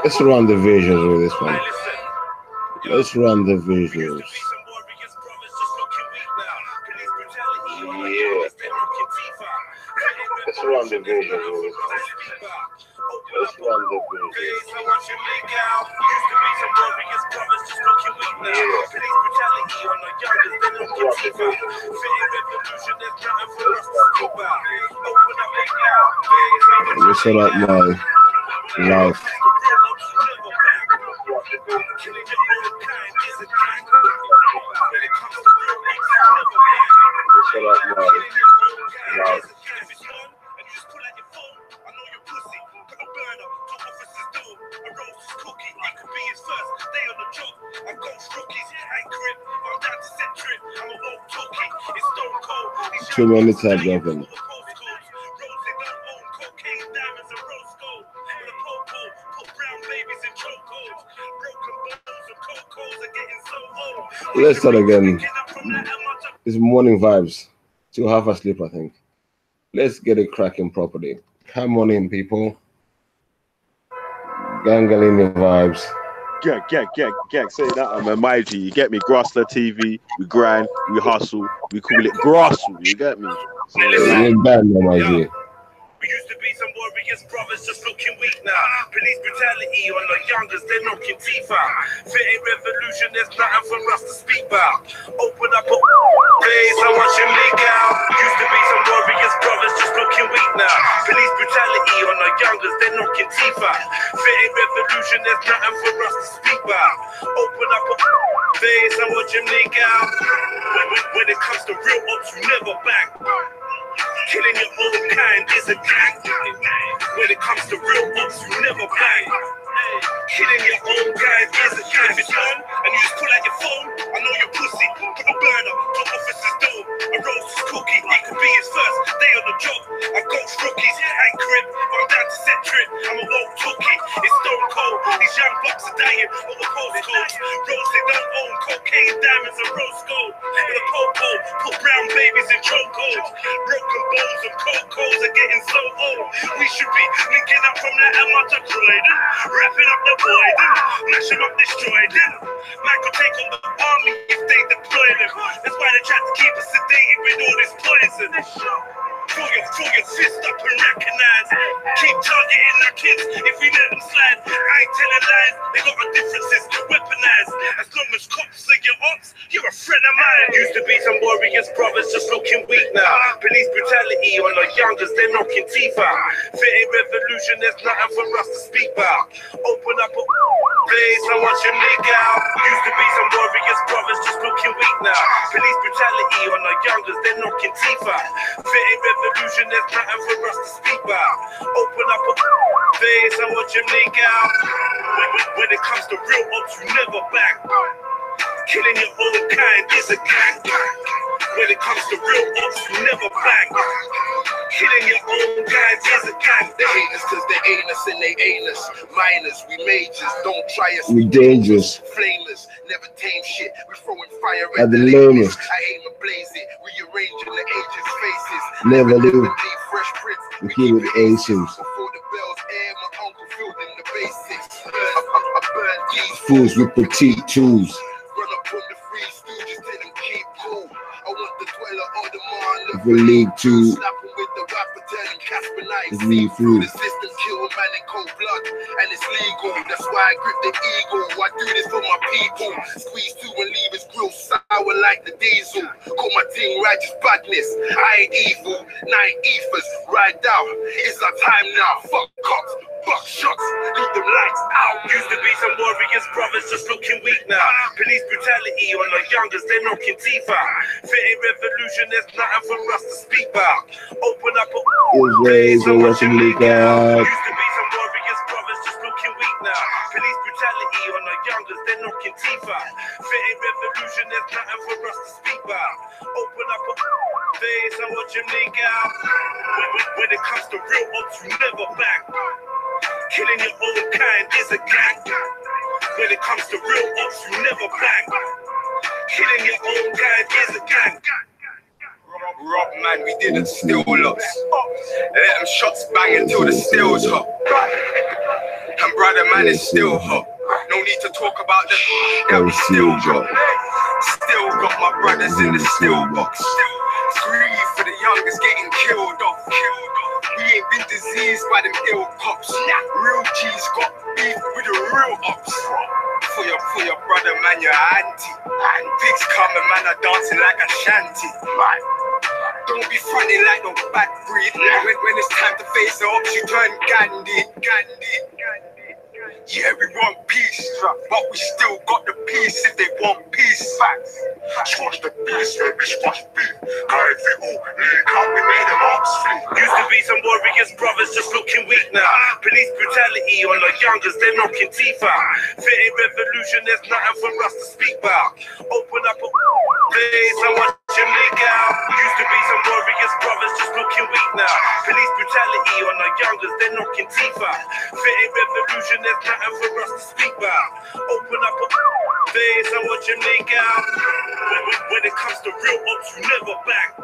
Let's run the visuals with this one. Let's run the visuals. Yeah. Let's run the visuals with this one. Let's run the visuals. Let me set up my life. Set up my life. Too many tabs open. Let's start again. It's morning vibes. Still half asleep, I think. Let's get it cracking properly. Come on in, people. Gangalini vibes. Get. Say that, I'm a mighty. You get me? Grassler TV. We grind. We hustle. We call it grassle. You get me? So, you're bad, my G. We used to be some warriors, brothers, just looking weak now. Police brutality on the youngest, they're knocking teeth out. Fitting revolution, there's nothing for us to speak about. Open up a face, I watch him leak out. Used to be some warriors, brothers, just looking weak now. Police brutality on the youngest, they're knocking teeth out. Fitting revolution, there's nothing for us to speak about. Open up a face, I watch him leak out. When it comes to real ops, you never back. Killing your own kind is a gang. When it comes to real ops, you never bang. Killing your own kind is a gang. If it's on and you just pull out your phone, I know you're pussy. Put a burner to officer's door. A roast cookie, it could be his first day on the job. I've got rookies, ain't crib. I'm down to set trip. I'm a woke tookie. It's stone cold. These young bucks are dying on the postcodes. Rose, they don't own cocaine, diamonds, and rose gold. With a popo, put brown babies in chokeholds. Broken bones and cocos are getting so old. We should be linking up from that Emma to Croydon. Wrapping up the Boyden. Mash them up, destroy them. Man could take on the army if they deploy them. That's why they try to keep us sedated with all this poison. Throw your fist up and recognize. Keep targeting our kids if we let them slide. I ain't telling lies, they got our differences weaponized. As long as cops are your ops, you're a friend of mine. Used to be some warriors, brothers, just looking weak now. Police brutality on the youngest, they're knocking teeth out. Fitting revolution, there's nothing for us to speak about. Open up a place, I watch him leak out. Used to be some warriors, brothers, just looking weak now. Police brutality on the youngest, they're knocking teeth out. Fitting revolution, there's nothing for us to speak about. Open up a face, I watch him leak out. When it comes to real ops, you never back. Killing your own kind is a gang. When it comes to real ops, you never back. Killing your own kind is a gang. They hate us cause they ain't us and they ain't us. Minors, we majors, don't try us. We dangerous. Flameless, never tame shit. We throwing fire at the lamest. I aim and blaze it, rearranging the agents' faces. Never do. Fresh prints, we keep it ancient. Before the bells air, my uncle filled in the basics. I burn these fools with petite tools. Run up from the free stooges, tell them keep cool. I want the dweller on the man. The league too. Slap him with the rapper, tell him Casper Knight. Leave through. The system kill man in cold blood, and it's legal. That's why I grip the eagle. I do this for my people. Squeeze through and leave his grill sour like the diesel. Call my thing righteous badness. I ain't evil, nine ethers. Ride out, it's our time now. Fuck cops, buck shots, leave them lights out. Used to be some warriors, brothers, just looking weak now. Police brutality on the youngest, they're knocking teeth out. Fitting revolution, there's nothing for us to speak about. Open up a ways and watch him leak out. Used to be some warriors, brothers, just looking weak now. Police brutality on the youngest, they're knocking teeth out. Fitting revolution, there's nothing for us to speak about. Open up a face and watch him leak out. When it comes to real ops, you never back. Killing your own kind is a gang. When it comes to real ops, you never back. Killing your own kind is a gang. Rob, man, we didn't steal lots. Let them shots bang until the steel's hot. And And brother man Yeah, is still hot. No need to talk about the that we still got. Still got my brothers in the still box. Grieve for the youngest getting killed off. We ain't been diseased by them ill cops. Real G's got beef with the real ops. For your brother man, your auntie. And pigs coming, man, are dancing like a shanty. Don't be funny like no bad breed. When it's time to face the ops, you turn Gandhi. Yeah, we want peace, but we still got the peace if they want peace. Facts. Squash the peace, yeah, we squash beef. Guys, they all leak out, we made them ops flee. Used to be some warriors, brothers just looking weak now. Police brutality on the youngers, they're knocking teeth out. Fitting revolution, there's nothing for us to speak about. Open up a place, I want you leak out. Used to be some warriors, brothers just looking weak now. Police brutality on the youngers, they're knocking teeth out. Fitting revolution, there's nothing for us to speak about. Open up a place, I want you leak out. When it comes to real ops, you never back.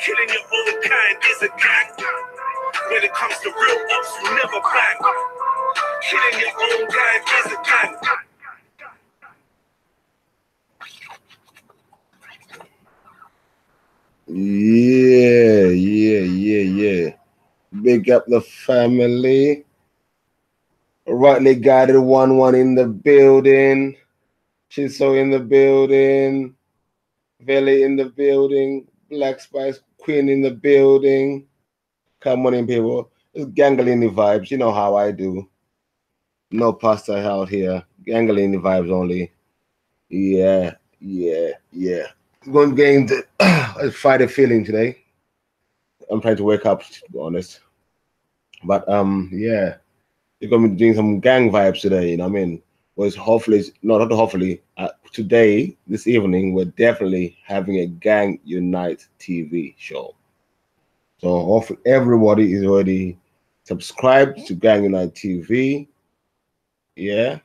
Killing your own kind is a gang. When it comes to real ops, you never back. Killing your own kind is a gang. Yeah. Big up the family. Rightly guided 1-1 in the building. Chiso in the building. Valley in the building. Black Spice Queen in the building. Come on in, people. It's Gangalini vibes. You know how I do. No pasta out here. Gangalini vibes only. Yeah. Going to get into a Friday feeling today. I'm trying to wake up, to be honest. But yeah, you're gonna be doing some gang vibes today. You know what I mean? Was hopefully not hopefully today, this evening, we're definitely having a Gang Unite TV show. So hopefully everybody is already subscribed to Gang Unite TV. Yeah.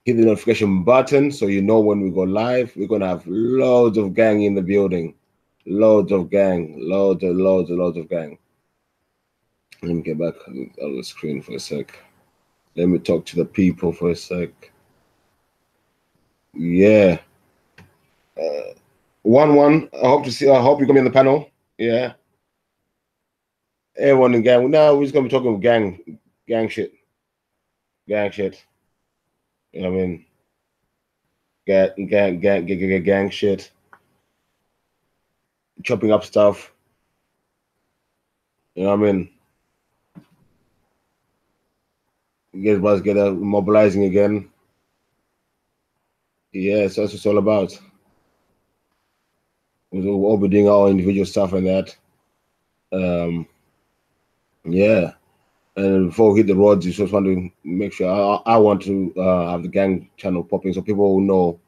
Hit the notification button so you know when we go live. We're gonna have loads of gang in the building. Loads of gang. Loads of gang. Let me get back on the screen for a sec. Let me talk to the people for a sec. Yeah. 1-1. I hope you come in the panel. Yeah. Everyone in gang. No, we're just gonna be talking gang shit. Gang shit. You know what I mean? Gang shit. Chopping up stuff. You know what I mean? Get mobilizing again. Yeah, so that's what it's all about. We'll all be doing our individual stuff and that. Yeah. And before we hit the roads, you just want to make sure I want to have the gang channel popping so people will know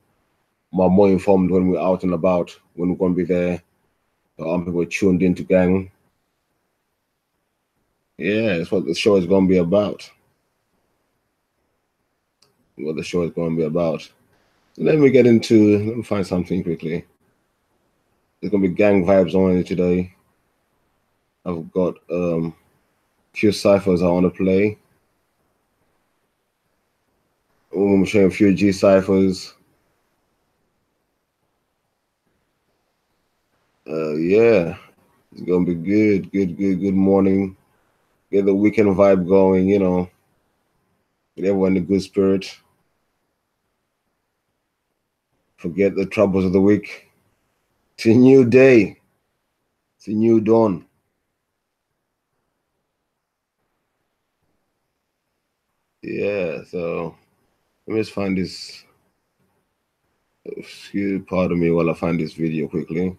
more informed when we're out and about, when we're going to be there. So people are tuned into gang. Yeah, that's what the show is going to be about. What the show is going to be about. Let me find something quickly. There's going to be gang vibes only today. I've got few ciphers I want to play. I'm showing a few G ciphers. Yeah, it's gonna be good morning. Get the weekend vibe going, you know. Get everyone in a good spirit. Forget the troubles of the week. It's a new day. It's a new dawn. Yeah, so let me just find this. Pardon me while I find this video quickly.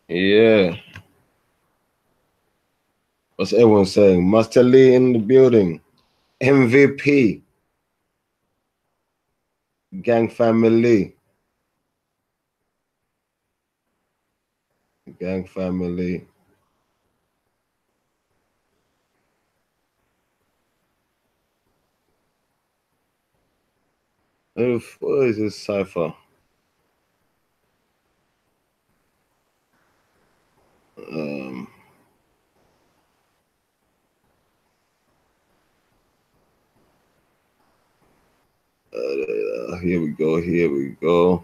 Yeah. What's everyone saying? Master Lee in the building. MVP. Gang family. Gang family. What is this cipher? Here we go. Here we go.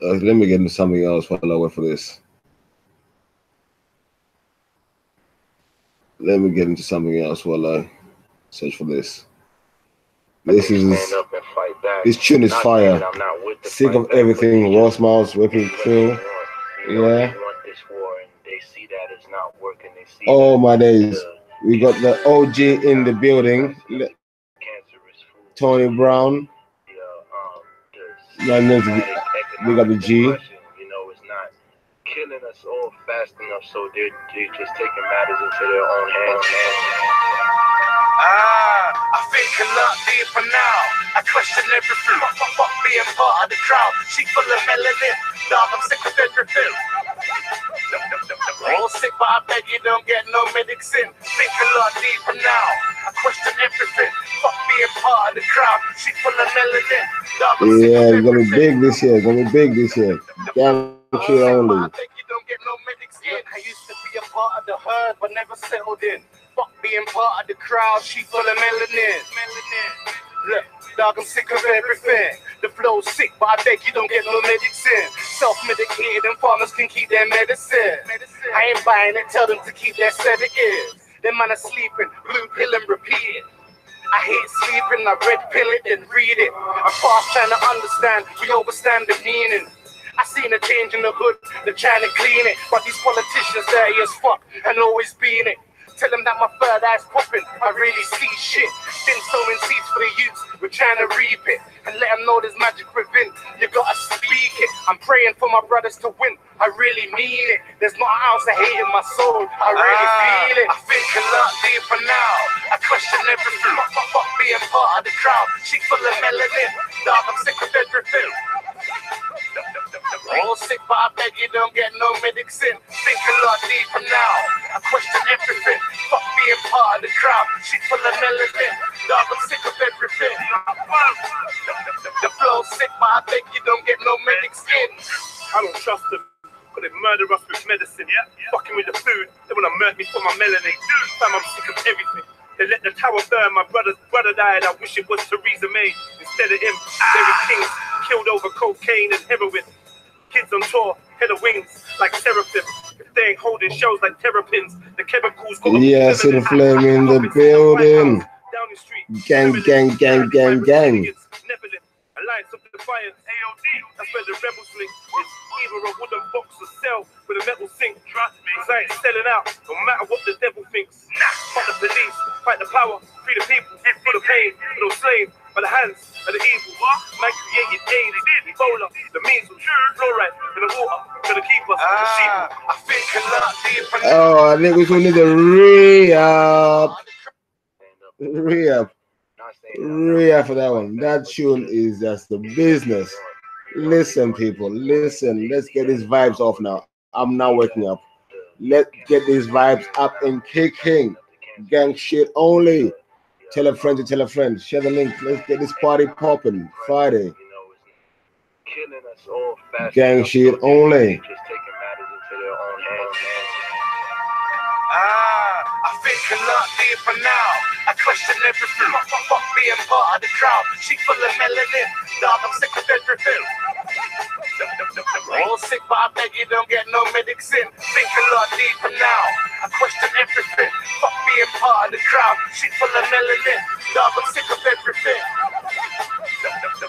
Let me get into something else while I wait for this. Let me get into something else while I search for this. This tune is fire. Sick of everything. Ross Miles whipping through. Yeah. Oh my days. We got the OG in the building. Tony Brown. We got the G. Killing us all fast enough, so they're just taking matters into their own hands. I think a lot deeper now. I question everything. Fuck being part of the crowd. She full of melanin. Dog, I'm sick of everything. All sick, but I beg you don't get no medics in. Think a lot deeper now. I question everything. Fuck being part of the crowd. She full of melanin. Dog, I'm sick of everything. Yeah, it's gonna be big this year. It's gonna be big this year. Shit only. I beg you don't get no medics in. I used to be a part of the herd, but never settled in. Fuck being part of the crowd, she full of melanin. Look, dog, I'm sick of everything. The flow's sick, but I beg you don't get no medics in. Self-medicated and farmers can keep their medicine. I ain't buying it, tell them to keep their sedatives. Them man are sleeping, blue pill and repeat it. I hate sleeping, I red pill it and read it. I'm fast trying to understand, we overstand the meaning. I seen a change in the hood, they're trying to clean it. But these politicians dirty as fuck and always being it. Tell them that my third eye's popping, I really see shit. Been sowing seeds for the youths, we're trying to reap it. And let them know there's magic within, you gotta speak it. I'm praying for my brothers to win, I really mean it. There's not an ounce of hate in my soul, I really feel it. I think a lot deeper now, I question everything. Fuck being part of the crowd, she full of melanin. Dog, I'm sick of everything. All sick, but I beg you don't get no medics in. Think a lot deeper now. I question everything. Fuck being part of the crowd. She full of melanin. Dog, I'm sick of everything. The flow's sick, but I beg you don't get no medics in. I don't trust them. Cause they murder us with medicine. Fucking with the food. They wanna murder me for my melanin. Fam, I'm sick of everything. They let the tower burn. My brother died. I wish it was Theresa May instead of him. Derek Kings killed over cocaine and heroin. Kids on tour, head of wings like seraphim. If they ain't holding shows like terrapins, the chemicals go. Yeah, see the flame in the building. Down the street. Gang, gang, gang, gang, gang. Alliance of Defiance, AOD. That's where the rebels link. It's either a wooden box or cell with a metal sink. Trust me, cause I ain't selling out, no matter what the devil thinks. Fight the police, fight the power, free the people, for the pain, for those slaves, by the hands of the evil. Man created AIDS, Ebola, the measles, fluoride in the water, gonna keep us the sheep. I think a lot deeper now. Oh, I think we should need a re-up for that one. That tune is just the business. Listen, people, listen. Let's get these vibes off now. I'm now waking up. Let's get these vibes up and kicking. Gang shit only. Tell a friend to tell a friend. Share the link. Let's get this party popping. Friday. Gang shit only. I think a lot deeper now. I question everything. Fuck being part of the crowd. She full of melanin. Dog, I'm sick of everything. All sick, but I beg you don't get no medics in. Think a lot deeper now. I question everything. Fuck being part of the crowd. She full of melanin. Dog, I'm sick of everything.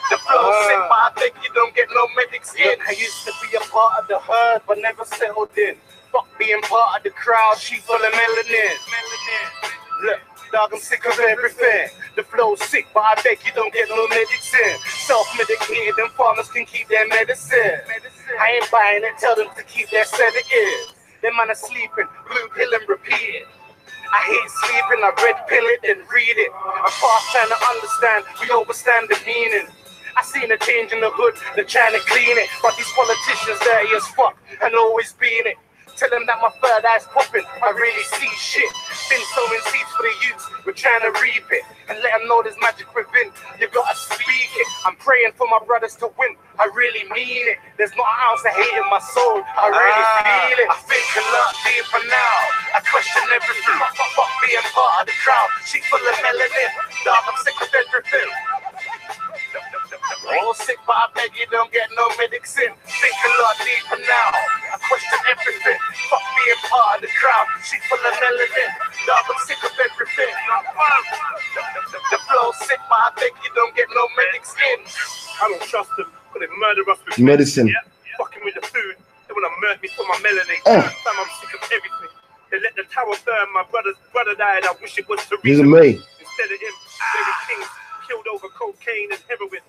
The flow's sick, but I beg you don't get no medics in. I used to be a part of the herd, but never settled in. Fuck being part of the crowd, she full of melanin. Look, dog, I'm sick of everything. The flow's sick, but I beg you don't get no medics in. Self-medicated and farmers can keep their medicine. I ain't buying it, tell them to keep their sedatives. Them man are sleeping, blue pill and repeat it. I hate sleeping, I red pill it and read it. I'm fast trying to understand, we overstand the meaning. I seen a change in the hood, they're trying to clean it. But these politicians dirty as fuck and always being it. Tell them that my third eye's popping. I really see shit. Been sowing seeds for the youths. We're trying to reap it and let them know there's magic within. You gotta speak it. I'm praying for my brothers to win. I really mean it. There's not an ounce of hate in my soul. I really feel it. I think a lot deeper now. I question everything. Fuck being part of the crowd. She full of melanin. Dog, I'm sick of everything. All sick, but I beg you don't get no medics in. Think a lot deeper now. I question everything. Fuck being part of the crowd. She full of melanin. Dog, I'm sick of everything. The flow sick, but I beg you don't get no medics in. I don't trust them, because they murder us with medicine. Yeah. Fucking with the food. They want to murder me for my melanin. Fam, I'm sick of everything. They let the tower burn. My brother died. I wish it was to This is me. Instead of him, Barry Kings killed over cocaine and heroin.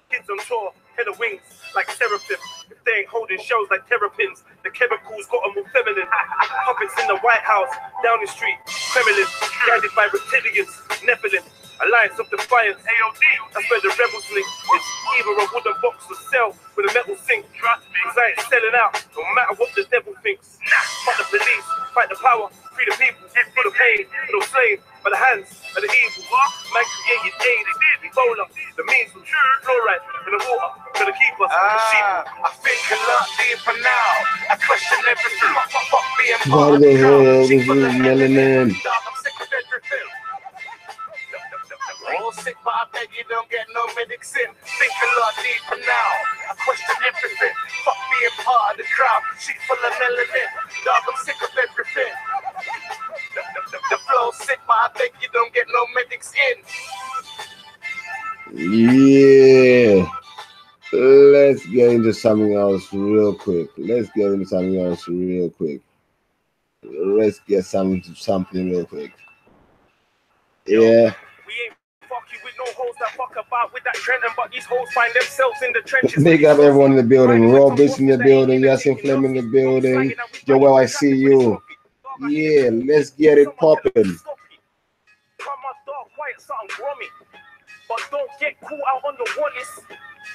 Kids on tour, head of wings like seraphim. If they ain't holding shows like terrapins, the chemicals got them all feminine. Puppets in the White House, down the street, Kremlin, guided by reptilians, Nephilim, Alliance of Defiance, AOD. That's where the rebels link. It's either a wooden box or cell with a metal sink. Trust me, cause I ain't selling out, no matter what the devil thinks. Fight the police, fight the power, free the people, for the pain, for the slave, by the hands of the evil. Man created AIDS, Ebola, the measles, fluoride in the water, gonna keep us sheep. I think a lot deeper now. I question everything. Fuck being Why part of the the hell crowd. is She full of this melanin. melanin? Dog, I'm sick of everything. All sick, but I beg you don't get no medics in. Think a lot deeper now. I question everything. Fuck being part of the crowd. She full of melanin. Dog, I'm sick of everything. The flow sick, but I beg you don't get no medics in. Yeah. Let's get into something else real quick. Let's get something real quick. Yeah. We ain't fuck you with no hoes that fuck about with that trending, but these hoes find themselves in the trenches. Big up everyone in the building. Robis in the building. Yasin Flem in the building. Joel, I see you. Yeah, let's get it popping. Come on, dog, quiet, something grummy. But don't get caught out on the wallets.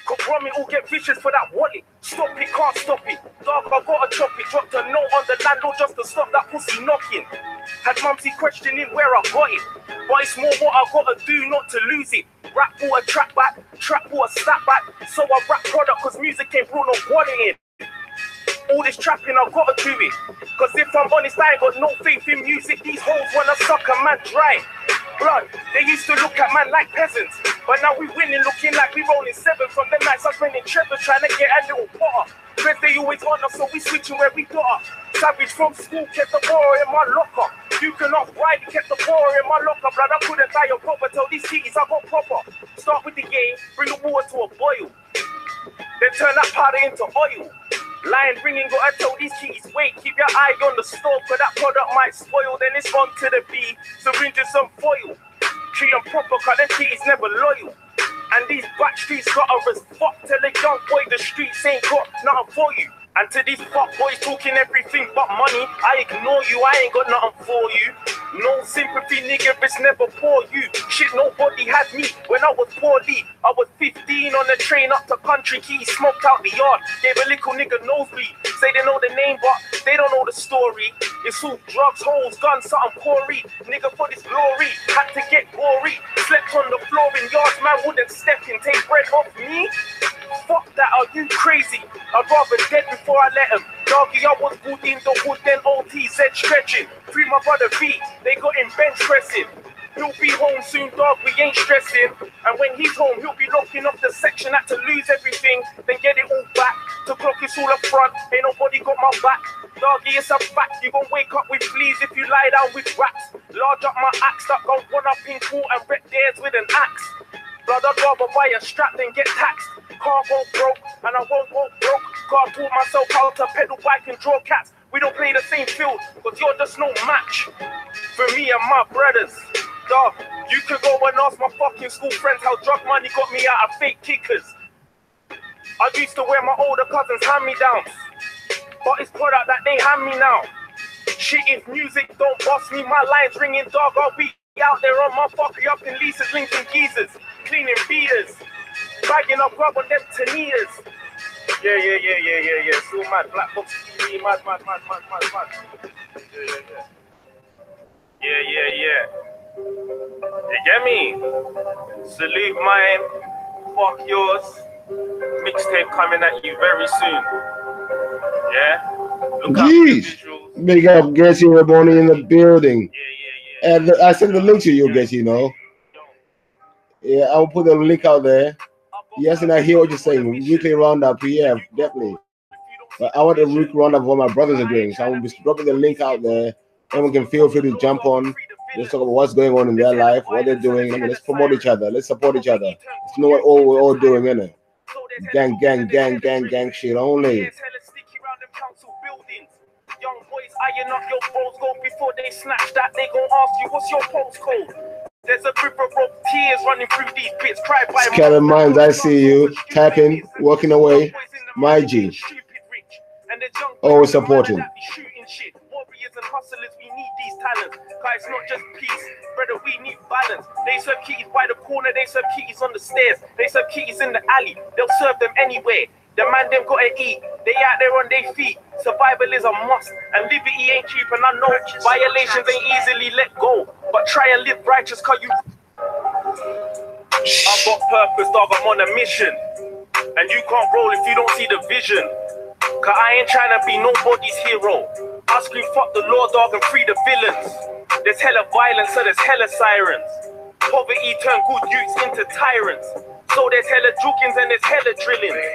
Cause grummy will get vicious for that wallet. Stop it, can't stop it. Dog, I gotta chop it. Dropped a note on the landlord just to stop that pussy knocking. Had mumsy questioning where I got it. But it's more what I gotta do not to lose it. Rap water, trap back, trap water, snap back. So I rap product cause music ain't brought no wallet in. All this trapping, I gotta do it. Cause if I'm honest, I ain't got no faith in music. These hoes wanna suck a man dry. Blood, they used to look at man like peasants. But now we winning, looking like we rolling seven. From the nights I'm spending treasure, trying to get a little potter. Cause they always on us, so we switching where we got up. Savage from school, kept the bar in my locker. You cannot ride, kept the bar in my locker. Blood, I couldn't tie your proper, tell these kitties I got proper. Start with the game, bring the water to a boil. Then turn that powder into oil. Line ringing, gotta tell these kitties, wait, keep your eye on the stove, cause that product might spoil. Then it's on to the B, syringes some foil. Treat them proper, cause them kitties never loyal. And these back streets got her as fuck. Tell a young boy the streets ain't got nothing for you. And to these fuck boys talking everything but money, I ignore you, I ain't got nothing for you. No sympathy, nigga, it's never for you. Shit, nobody had me when I was poorly. I was 15 on the train up to Country Key, smoked out the yard, gave a little nigga nosebleed. Say they know the name, but they don't know the story. It's all drugs, hoes, guns, something Corey. Nigga, for this glory, had to get gory. Slept on the floor in yards, man wouldn't step in, take bread off me. Fuck that, are you crazy? I'd rather dead before I let him. Doggy, I was good in the wood, then OTZ stretching. Free my brother V, they got him bench pressing. He'll be home soon, dog, we ain't stressing. And when he's home, he'll be locking up the section. Had to lose everything, then get it all back. To clock it's all up front, ain't nobody got my back. Doggy, it's a fact, you gon' wake up with fleas if you lie down with rats. Large up my axe, that gon' run up in court and wreck theirs with an axe. Blood, I'd rather buy a strap than get taxed. Can't go broke, and I won't go broke. Can't taught myself how to pedal bike and draw cats. We don't play the same field, cause you're just no match for me and my brothers. Dog, you could go and ask my fucking school friends how drug money got me out of fake kickers. I used to wear my older cousins' hand-me-downs, but it's product that they hand me now. Shit, if music don't bust me, my lines ringing, dog, I'll be out there on my fucker up in Lisa's, linking geezers, cleaning beaters, bagging up grub on them tanitas. Yeah. Still mad. Black Box TV, mad. Yeah. You get me? Salute mine. Fuck yours. Mixtape coming at you very soon. Yeah? Look out for the Jeez. visuals. Big up, Gessie Raboni in the building. Yeah. And I sent the link to you, Gessie, you know. Yeah, I'll put the link out there. Yes, and I hear what you're saying. Weekly roundup, yeah, definitely. But I want a weekly roundup of what my brothers are doing. So I will be dropping the link out there. Everyone can feel free to jump on. Let's talk about what's going on in their life, what they're doing. I mean, let's promote each other. Let's support each other. Let's know what we're all doing, innit? Gang shit only. Young boys eyeing up your balls, go before they snatch that. They gon' ask you, what's your postcode? There's a river of tears running through these bits. Cry by Scattered minds, I see you. Tapping, working away. My G. Always supporting. Warriors and hustlers, we need these talents. Cause it's not just peace, brother, we need balance. They serve kitties by the corner, they serve kitties on the stairs. They serve kitties in the alley, they'll serve them anywhere. The man them gotta eat, they out there on their feet. Survival is a must, and liberty ain't cheap. And I know violations ain't easily let go, but try and live righteous, cause you. I got purpose, dog, I'm on a mission. And you can't roll if you don't see the vision. Cause I ain't trying to be nobody's hero. I scream fuck the law, dog, and free the villains. There's hella violence, so there's hella sirens. Poverty turned good youths into tyrants. So there's hella jukins and there's hella drillings.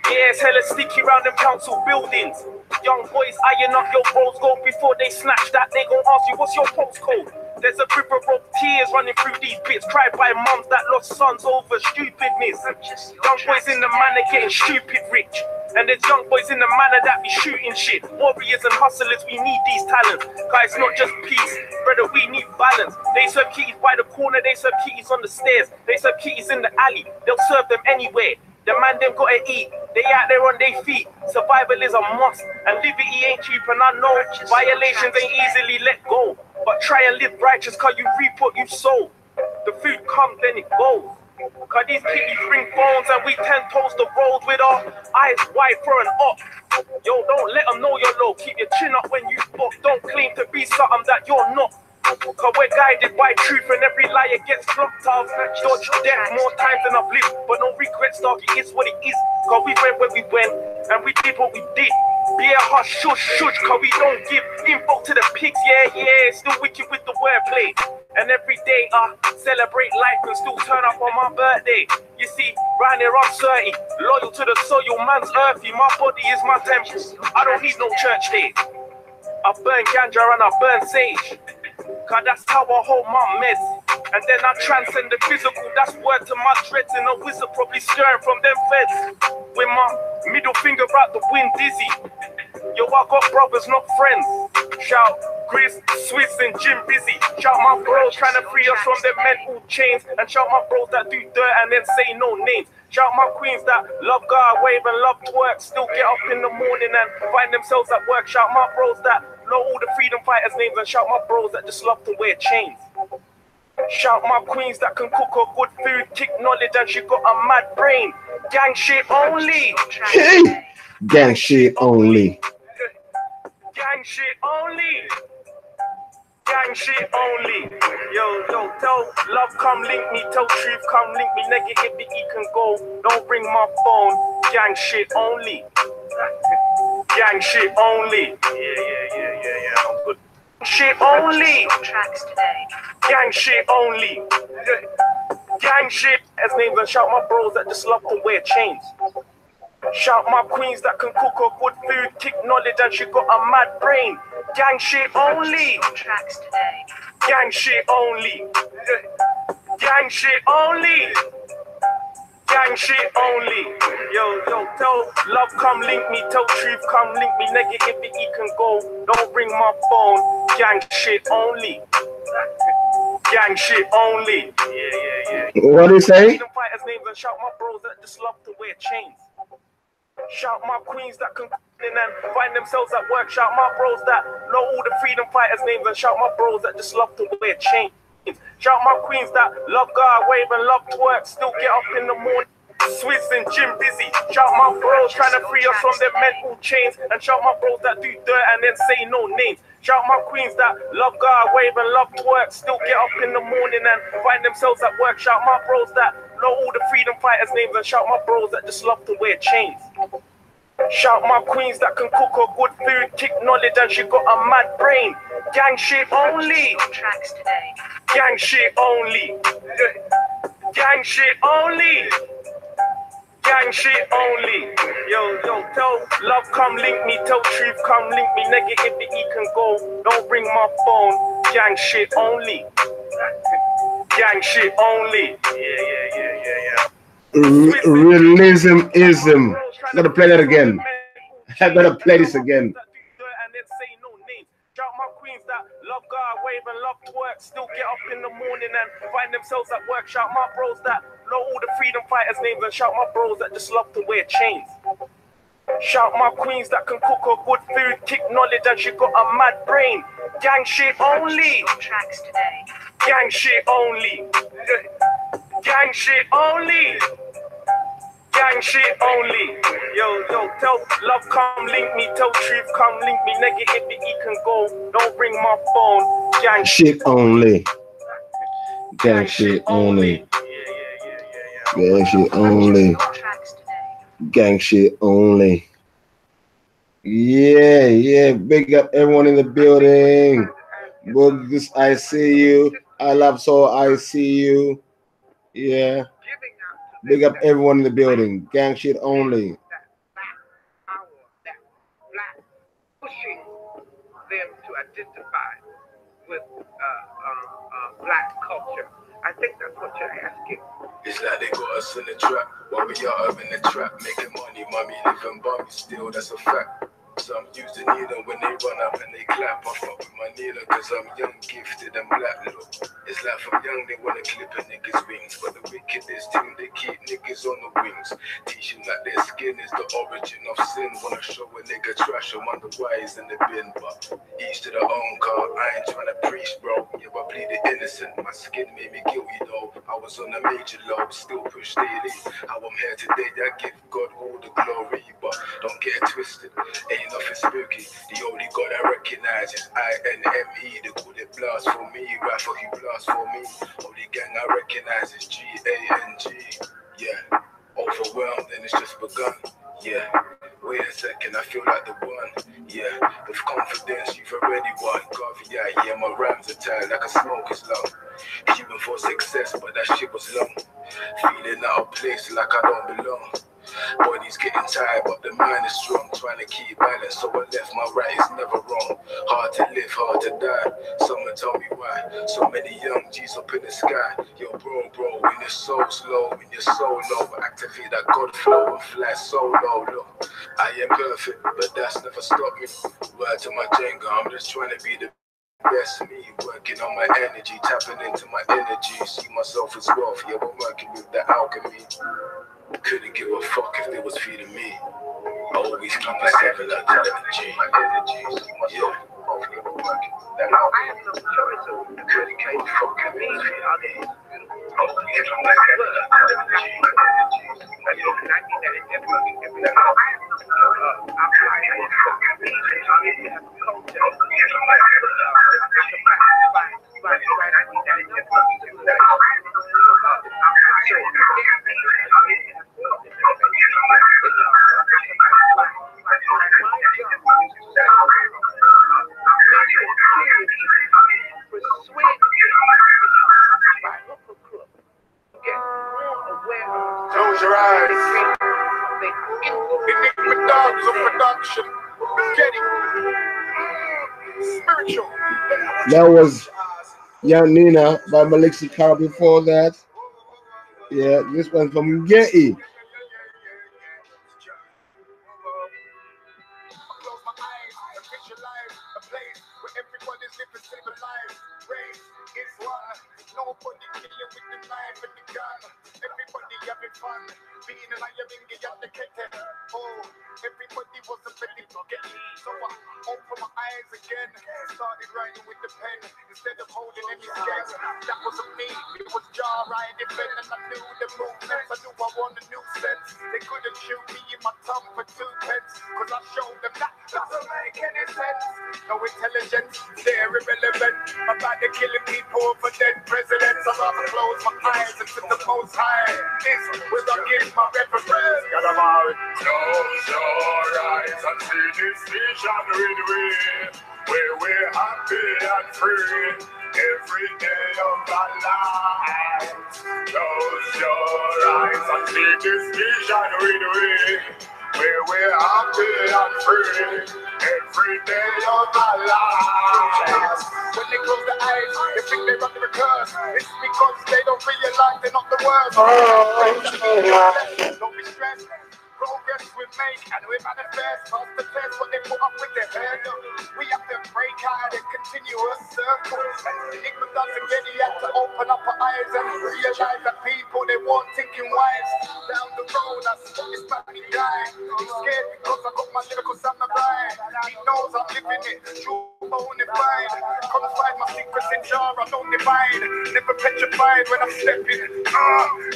Yeah, it's hella sticky round them council buildings. Young boys eyeing up your bros, go before they snatch that. They gon' ask you, what's your postcode? There's a river of tears running through these bits. Cried by mums that lost sons over stupidness. Young boys in the manor getting stupid rich. And there's young boys in the manor that be shooting shit. Warriors and hustlers, we need these talents. Cause it's not just peace, brother, we need balance. They serve kitties by the corner, they serve kitties on the stairs. They serve kitties in the alley, they'll serve them anywhere. The man them gotta eat, they out there on their feet. Survival is a must, and liberty ain't cheap. And I know violations ain't easily let go, but try and live righteous, cause you reap what you sow. The food comes, then it goes. Cause these kitties bring phones and we 10 toes the road with our eyes wide for an up. Yo, don't let them know you're low, keep your chin up when you fuck. Don't claim to be something that you're not. Cause we're guided by truth and every liar gets flocked off. Dodge death more times than I've lived, but no regrets, dog, it is what it is. Cause we went where we went and we did what we did. Yeah, hush, shush, cause we don't give info to the pigs, yeah, still wicked with the wordplay. And every day I celebrate life and still turn up on my birthday. You see, round here I'm 30, loyal to the soil, man's earthy. My body is my temple, I don't need no church day. I burn ganja and I burn sage, cause that's how I hold my meds. And then I transcend the physical, that's word to my dreads. And a wizard probably stirring from them feds. With my middle finger out the wind dizzy. Yo, I got brothers, not friends. Shout Chris, Swiss and Jim Busy. Shout my bros trying to free us from their mental chains. And shout my bros that do dirt and then say no names. Shout my queens that love God, wave and love twerk. Still get up in the morning and find themselves at work. Shout my bros that know all the freedom fighters' names. And shout my bros that just love to wear chains. Shout my queens that can cook her good food, kick knowledge, and she got a mad brain. Gang shit only. Hey, gang shit only. Gang shit only. Gang shit only. Yo, tell love come link me, tell truth come link me. Negativity can go, don't bring my phone. Gang shit only. Gang shit only. Yeah, I'm good. Shit only. Gang shit only. Gang shit as names, and shout my bros that just love to wear chains. Shout my queens that can cook her good food, kick knowledge, and she got a mad brain. Gang shit only. Gang shit only. Gang shit only. Gang shit only. Yo, tell love come link me, tell truth come link me. Negativity can go, don't bring my phone. Gang shit only. Gang shit only. Yeah. What do you say? Freedom fighters' names and shout my bros that just love to wear chains. Shout my queens that can in and find themselves at work. Shout my bros that know all the freedom fighters' names and shout my bros that just love to wear chains. Shout my queens that love God, wave and love twerk. Still get up in the morning Swiss and Jim Busy. Shout my bros trying to free us from their mental chains. And shout my bros that do dirt and then say no names. Shout my queens that love God, wave and love twerk. Still get up in the morning and find themselves at work. Shout my bros that know all the freedom fighters' names. And shout my bros that just love to wear chains. Shout my queens that can cook her good food, kick knowledge, and she got a mad brain. Gang shit only. Gang shit only. Gang shit only. Gang shit only. Yo, tell love come link me, tell truth come link me. Negativity can go, don't ring my phone. Gang shit only. Gang shit only. Realism. Gotta play that again. I gotta play this again. Shout my queens that love God, wave and love twerk. Still get up in the morning and find themselves at work. Shout my bros that know all the freedom fighters' names. And shout my bros that just love to wear chains. Shout my queens that can cook her good food, kick knowledge, and she got a mad brain. Gang shit only. Gang shit only. Gang shit only. Gang shit only. Yo, tell love come link me, tell truth come link me. Negativity can go, don't ring my phone. Gang shit only. Gang shit only. Gang shit only. Gang shit only. Yeah. Big up everyone in the building. Boogs, I see you. I love so I see you. Yeah. Big up everyone in the building. Gang shit only. Pushing them to identify with black culture. I think that's what you're asking. It's like they got us in the trap while we are in the trap, making money, mommy living Bobby still, that's a fact. Some use the needle when they run up and they clap. I fuck with my needle cause I'm young, gifted and black. Look, it's like from young they wanna clip a nigga's wings, but the wickedest thing they keep niggas on the wings. Teaching that their skin is the origin of sin. Wanna show a nigga trash, I wonder why he's in the bin. But each to their own car, I ain't trying to preach, bro. Yeah, I pleaded innocent, my skin made me guilty though. I was on a major low, still push daily. How I'm here today, I give God all the glory. But don't get it twisted, ain't nothing spooky. The only God I recognize is I-N-M-E. They call it blast for me, right for you blast for me. Only gang I recognize is G.A.N.G. Yeah, overwhelmed and it's just begun. Yeah, wait a second, I feel like the one. Yeah, with confidence you've already won. Caveat, yeah, my rhymes are tight like a smoker's lung. Queuing for success, but that shit was long. Feeling out of place like I don't belong. Body's getting tired, but the mind is strong. Trying to keep balance, so I left my right is never wrong. Hard to live, hard to die. Someone told me why. So many young G's up in the sky. Yo, bro, when you're so slow, when you're so low, activate that God flow and fly so low. Look, I am perfect, but that's never stopped me. Word to my G.A.N.G, I'm just trying to be the best me, working on my energy, tapping into my energy. See myself as wealth, yeah, I'm working with the alchemy. Couldn't give a fuck if they was feeding me. I always keep myself in that energy. Yeah. I have no choice of dedicating fucking me to others. Always keep myself in that energy. And I mean that in every I have no choice of applying fucking me to others. You have a culture. I mean that in every Close your eyes. Enigma dogs of production. Getting spiritual. That was Young Nina by Malik Sikara before that. Yeah, this one's from Getty. Close my eyes and visualize a place where everybody's living civilized race is one. Nobody killing with the knife and the gun. Everybody having fun. Being an Ayamingi at the kitten. Oh, everybody was a ready to get me. So I opened my eyes again. Started writing with the pen instead of holding any sketch. That wasn't me. It was Jar riding pen, and I knew the movements. I knew I wanted new sense. They couldn't shoot me in my tongue for 2 pence. Cause I showed them that doesn't make any sense. No intelligence, they're irrelevant. About the killing people for dead presidents. I'd rather close my eyes and to the most high. This was I give my reference. Close your eyes and see this vision with we. Where we're happy and free every day of our lives. Close your eyes and see this vision with we. Where we're happy and free every day of our lives. When they close their eyes, they think they're under a curse. It's because they don't realize they're not the worst. Don't be stressed. Progress we make and we manifest. Past the test, what they put up with their head. We have to break out in continuous circles. Enigma doesn't get it yet to open up our eyes and realize that people, they weren't thinking wise. Down the road, I saw this baby die. He's scared because I got my lyrical samurai. He knows I'm living it, true bonafide. Confide my secrets in jar, I don't divide. Never petrified when I'm stepping.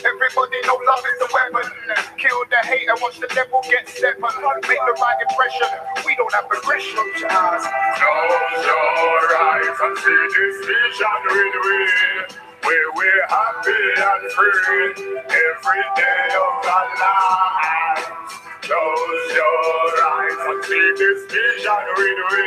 Everybody knows love is the weapon. Kill the hater, watch the devil get seven. Make the right impression. We don't have aggression. Close your eyes and see this vision with we. Where we're happy and free every day of our lives. Close your eyes and see this vision with we.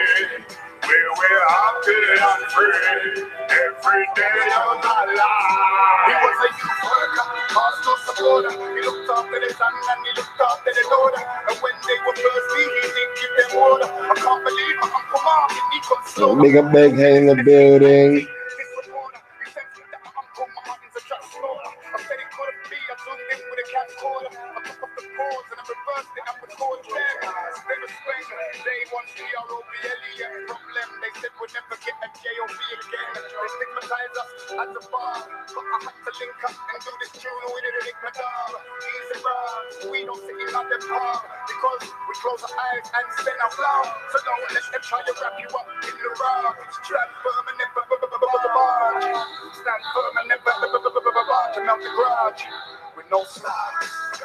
Where we're happy and free every day of our lives. He was a youth worker, pastor supporter. He looked after the son and he looked after the daughter. And when they were thirsty, he didn't give them water. I can't believe my Uncle Marvin, he got slaughter. Big up big head in the building. This reporter, he said that my Uncle Marvin's a truck slaughter. I said it couldn't be, I zoomed in with a camcorder. I took up the pause and I reversed it and recorded them. They were swinging, they want G.A.N.G. Problem, they said we'll never get a J.O.B. again. They stigmatize us as a bar, but I had to link up and do this tune with an enigma dog. Easy ride, we don't sit in on the bar because we close our eyes and spin out loud. So don't let them try to wrap you up in the rock. Stand firm and never barge. Stand firm and never barge. Melt the garage with no slides.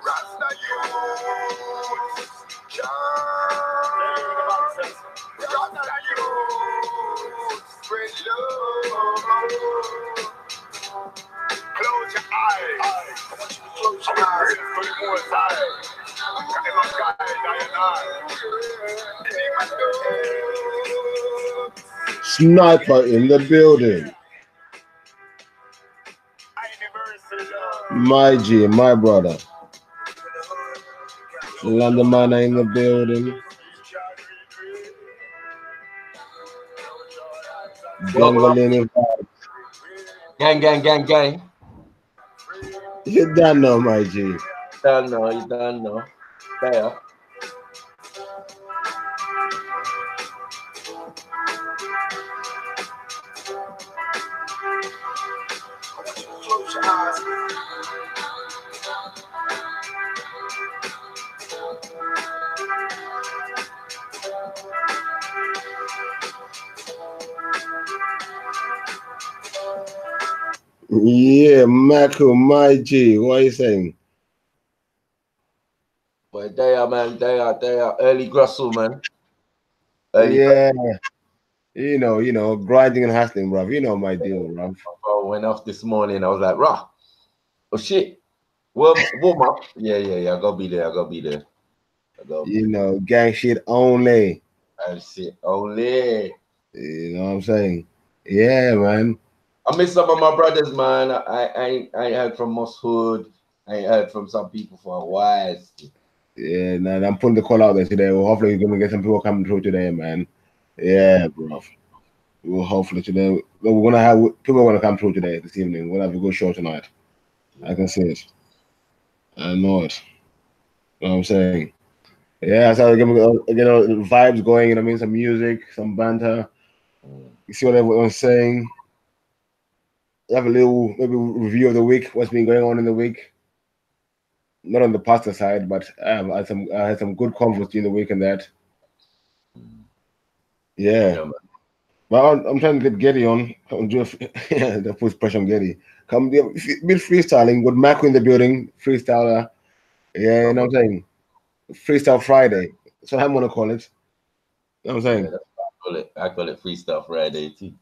Rasta youth, G.A.N.G. Rasta youth, spread love. Close your eyes. I want you to close your eyes. For the more side. Got him a guide, Sniper in the building. My G, my brother. London man in the building. Gangalini vibes. Gang. You done know, my G. You done know. There. close your eyes. Yeah, Mako, my G, what are you saying? But they are, man. They are early Grussel, man. Yeah. You know, grinding and hustling, bro. You know my deal, bro. I went off this morning. I was like, rah. Oh, shit. Warm up. Yeah. I gotta be there. You know, gang shit only. And shit only. You know what I'm saying? Yeah, man. I miss some of my brothers, man. I ain't heard from Moss Hood. I ain't heard from some people for a while. Yeah, nah, I'm putting the call out there today. Well, hopefully we're gonna get some people coming through today, man. Yeah, bro. We'll hopefully today. We're gonna have people gonna come through today, this evening. We'll have a good show tonight. I can see it. I know it. You know what I'm saying? Yeah, so get vibes going, you know what I mean? Some music, some banter. You see what everyone's saying. Have a little maybe review of the week, what's been going on in the week. Not on the pastor side, but I had some good conference during the week and that. Yeah. But I'm trying to get Getty on. Yeah, that puts pressure on Getty. Come be freestyling with Marco in the building, freestyler. Yeah, you know what I'm saying? Freestyle Friday. That's what I'm gonna call it. You know what I'm saying? Yeah, that's what I call it Freestyle Friday too.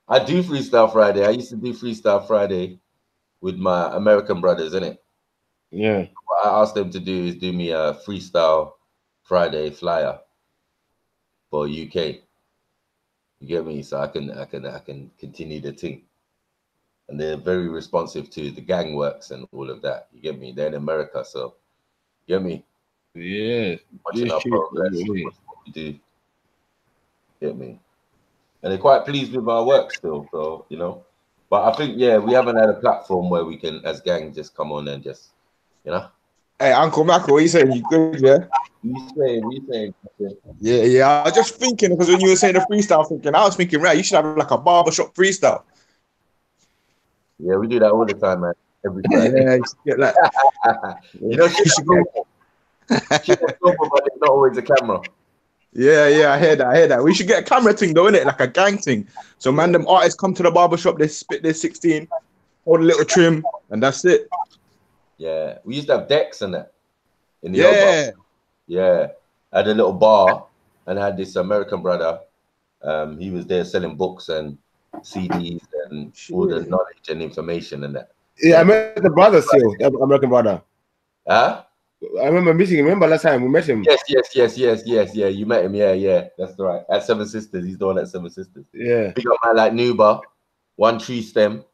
I do Freestyle Friday. I used to do Freestyle Friday with my American brothers, innit? Yeah. What I asked them to do is do me a Freestyle Friday flyer for UK. You get me? So I can continue the thing. And they're very responsive to the gang works and all of that. You get me? They're in America, so you get me? Yeah. Watching our progress, what we do. Get me? And they're quite pleased with our work still, so you know. But I think we haven't had a platform where we can, as gang, just come on and just, you know. Hey, Uncle Macro, what you saying? You good, yeah? What you saying? Yeah. I was just thinking, because when you were saying the freestyle thinking, I was thinking, right, you should have like a barbershop freestyle. Yeah, we do that all the time, man. Every Friday. Yeah, you should get like, you know, she's but it's not always a camera. Yeah, I hear that. We should get a camera thing though, innit? Like a gang thing. So man, them artists come to the barbershop, they spit their 16, hold a little trim, and that's it. Yeah. We used to have decks and that in the Yeah. Yeah. I had a little bar and I had this American brother. He was there selling books and CDs and all the knowledge and information and that. Yeah, I met the brother still, the American brother. Huh? I remember meeting him. Remember last time we met him? Yes. Yeah, you met him. Yeah. That's right. At Seven Sisters. He's the one at Seven Sisters. Yeah. Big up man like Nuba, One Tree Stem.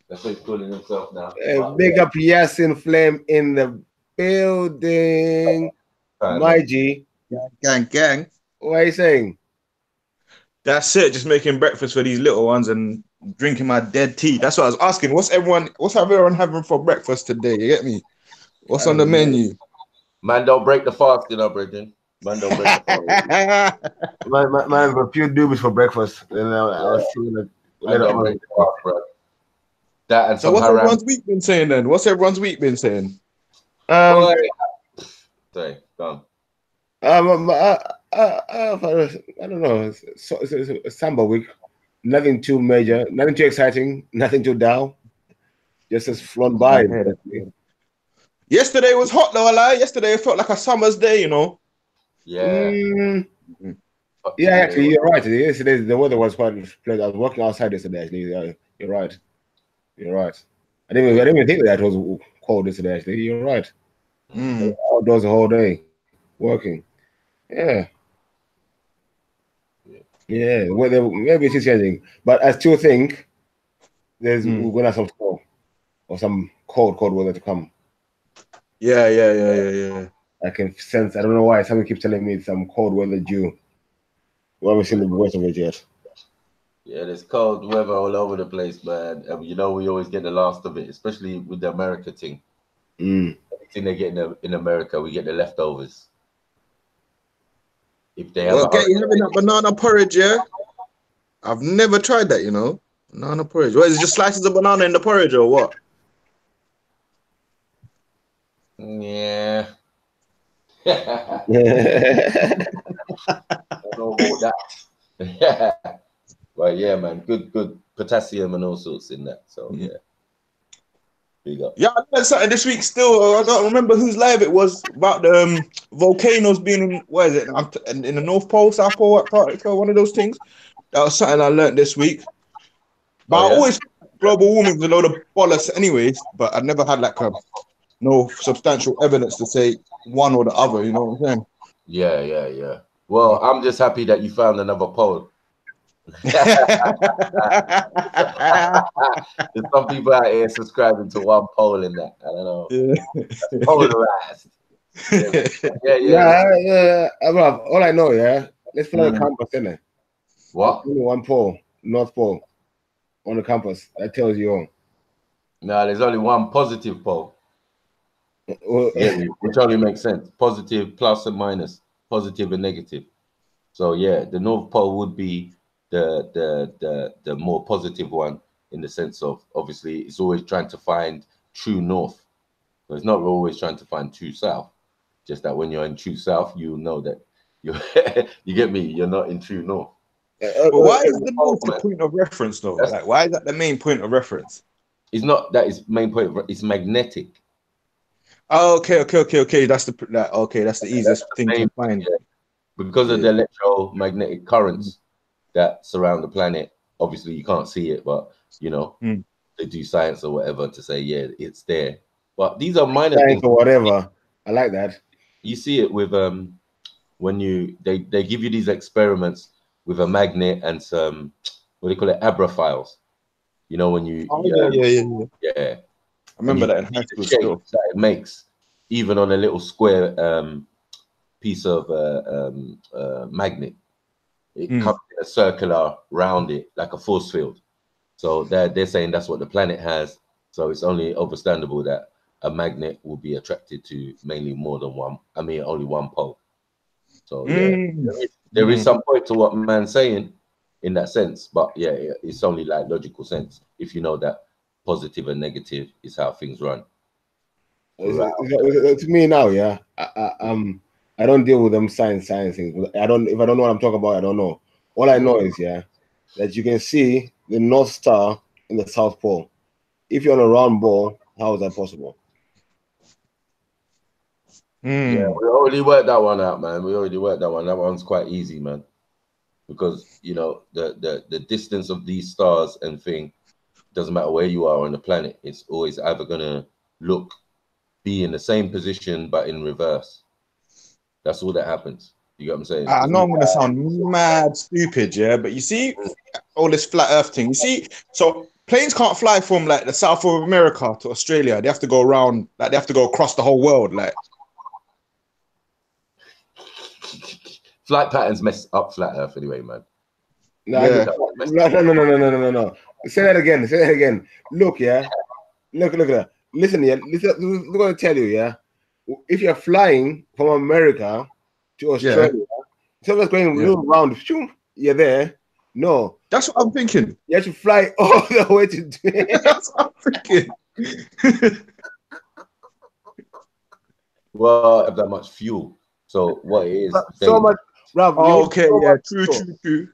That's what he's calling himself now. Big up Yasin Flame in the building. My G. Gang. What are you saying? That's it. Just making breakfast for these little ones and drinking my dead tea. That's what I was asking. What's everyone having for breakfast today? You get me? What's on the menu? Man, don't break the fast, you know, Brendan. Man, don't break the fast. man, a few doobies for breakfast. And I was seeing it later on. Bro. That and so what's everyone's week been saying then? Sorry, go on. I don't know. It's a Samba week. Nothing too major, nothing too exciting, nothing too down. Just as flown by. Yesterday was hot though, I lie. Yesterday it felt like a summer's day, you know. Yeah. Yeah, actually, you're right. Yesterday the weather was quite pleasant. I was walking outside yesterday. Actually, yeah, you're right. I didn't even think that it was cold yesterday. Actually, you're right. Outdoors the whole day, working. Yeah. Weather maybe it's changing, but I still think we're gonna have some snow or some cold weather to come. Yeah. I can sense. I don't know why. Someone keeps telling me it's some cold weather due. We haven't seen the worst of it yet. Yeah, there's cold weather all over the place, man. You know, we always get the last of it, especially with the America thing. Everything they get in America, we get the leftovers. If they you having that banana porridge, yeah? I've never tried that, you know. Banana porridge. What is it, just slices of banana in the porridge or what? Yeah. I don't know about that. Well, yeah, man. Good potassium and all sorts in that. So yeah. Big up. Yeah, I learned something this week still. I don't remember whose live it was about the volcanoes being in, what is it, in the North Pole, South Pole, Antarctica, one of those things. That was something I learned this week. But I always thought global warming was a load of bollocks anyways, but I never had like no substantial evidence to say one or the other, you know what I'm saying? Yeah. Well, I'm just happy that you found another pole. There's some people out here subscribing to one pole in that. I don't know. Yeah. Polarized. Yeah. All I know, let's put on the campus, innit? What? Only one pole, North Pole, on the campus. That tells you all. No, there's only one positive pole. Which only makes sense. Positive, plus and minus, positive and negative. So yeah, the North Pole would be the more positive one, in the sense of, obviously it's always trying to find true north. So it's not always trying to find true south. Just that when you're in true south, you know that you you get me. You're not in true north. But why is the north the point of reference though? Like, why is that the main point of reference? It's not that is main point. It's magnetic. Oh, okay. That's the easiest thing to find. Yeah. Because of the electromagnetic currents that surround the planet. Obviously, you can't see it, but you know they do science or whatever to say, yeah, it's there. But these are minor things or whatever. I like that. You see it with when they give you these experiments with a magnet and some, what do you call it, abrophiles. You know, when you I remember that in high school still. That it makes, even on a little square piece of magnet, it comes in a circular round it like a force field. So they're saying that's what the planet has. So it's only understandable that a magnet will be attracted to mainly more than one. I mean, only one pole. So there is some point to what man's saying in that sense, but yeah, it's only like logical sense if you know that positive and negative is how things run. To me now, yeah, I don't deal with them science things. If I don't know what I'm talking about, I don't know. All I know is that you can see the North Star in the South Pole. If you're on a round ball, how is that possible? Yeah, we already worked that one out, man. We already worked that one. That one's quite easy, man. Because you know the distance of these stars and thing doesn't matter where you are on the planet. It's always either gonna be in the same position but in reverse. That's all that happens. You get what I'm saying? I know I'm gonna sound mad stupid, yeah, but you see all this flat Earth thing. You see, so planes can't fly from like the South of America to Australia. They have to go around, like they have to go across the whole world, like. Flight patterns mess up flat Earth anyway, man. No. Say that again. Look, yeah. Look at that. Listen, yeah. Listen, I'm going to tell you, yeah. If you're flying from America to Australia, instead of going a little round, you're there. No. That's what I'm thinking. You have to fly all the way to. That's what I'm thinking. Well, have that much fuel. So what it is? So much. Rob, true.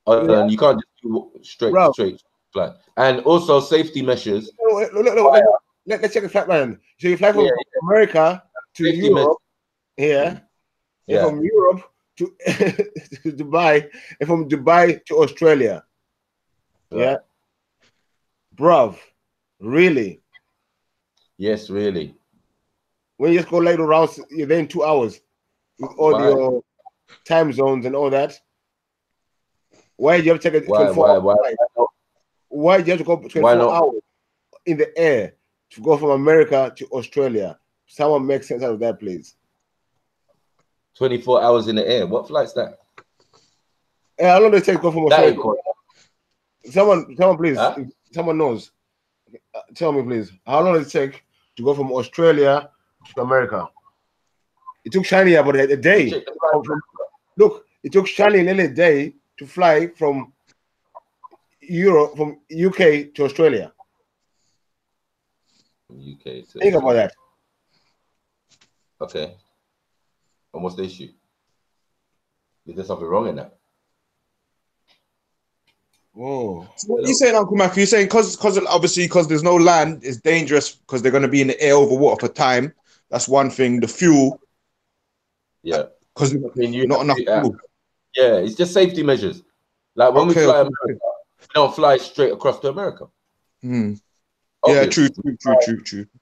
And you can't just do straight fly. And also safety measures. Look, let's check the flight plan. So you fly from America to Europe, from Europe to to Dubai, and from Dubai to Australia. Yeah, bruv, really? Yes, really. When you just go later rounds, you're there in 2 hours with all your time zones and all that. Why did you have to take a 24 hours? Why did you have to go 24 hours in the air to go from America to Australia? Someone make sense out of that, please. 24 hours in the air. What flight's that? How long does it take to go from Australia? Someone, please. Huh? Someone knows. Tell me, please. How long does it take to go from Australia to America? It took Shiny about a day. Look, it took Shiny nearly a day to fly from Europe, from UK to Australia. UK to think about that. Okay. And what's the issue? Is there something wrong in that? Whoa. So what are you saying, Uncle Mac? You're saying because there's no land, it's dangerous because they're going to be in the air over water for time. That's one thing. The fuel. Yeah. Because not enough fuel. Yeah, it's just safety measures. Like when we fly America, we don't fly straight across to America. Yeah, true.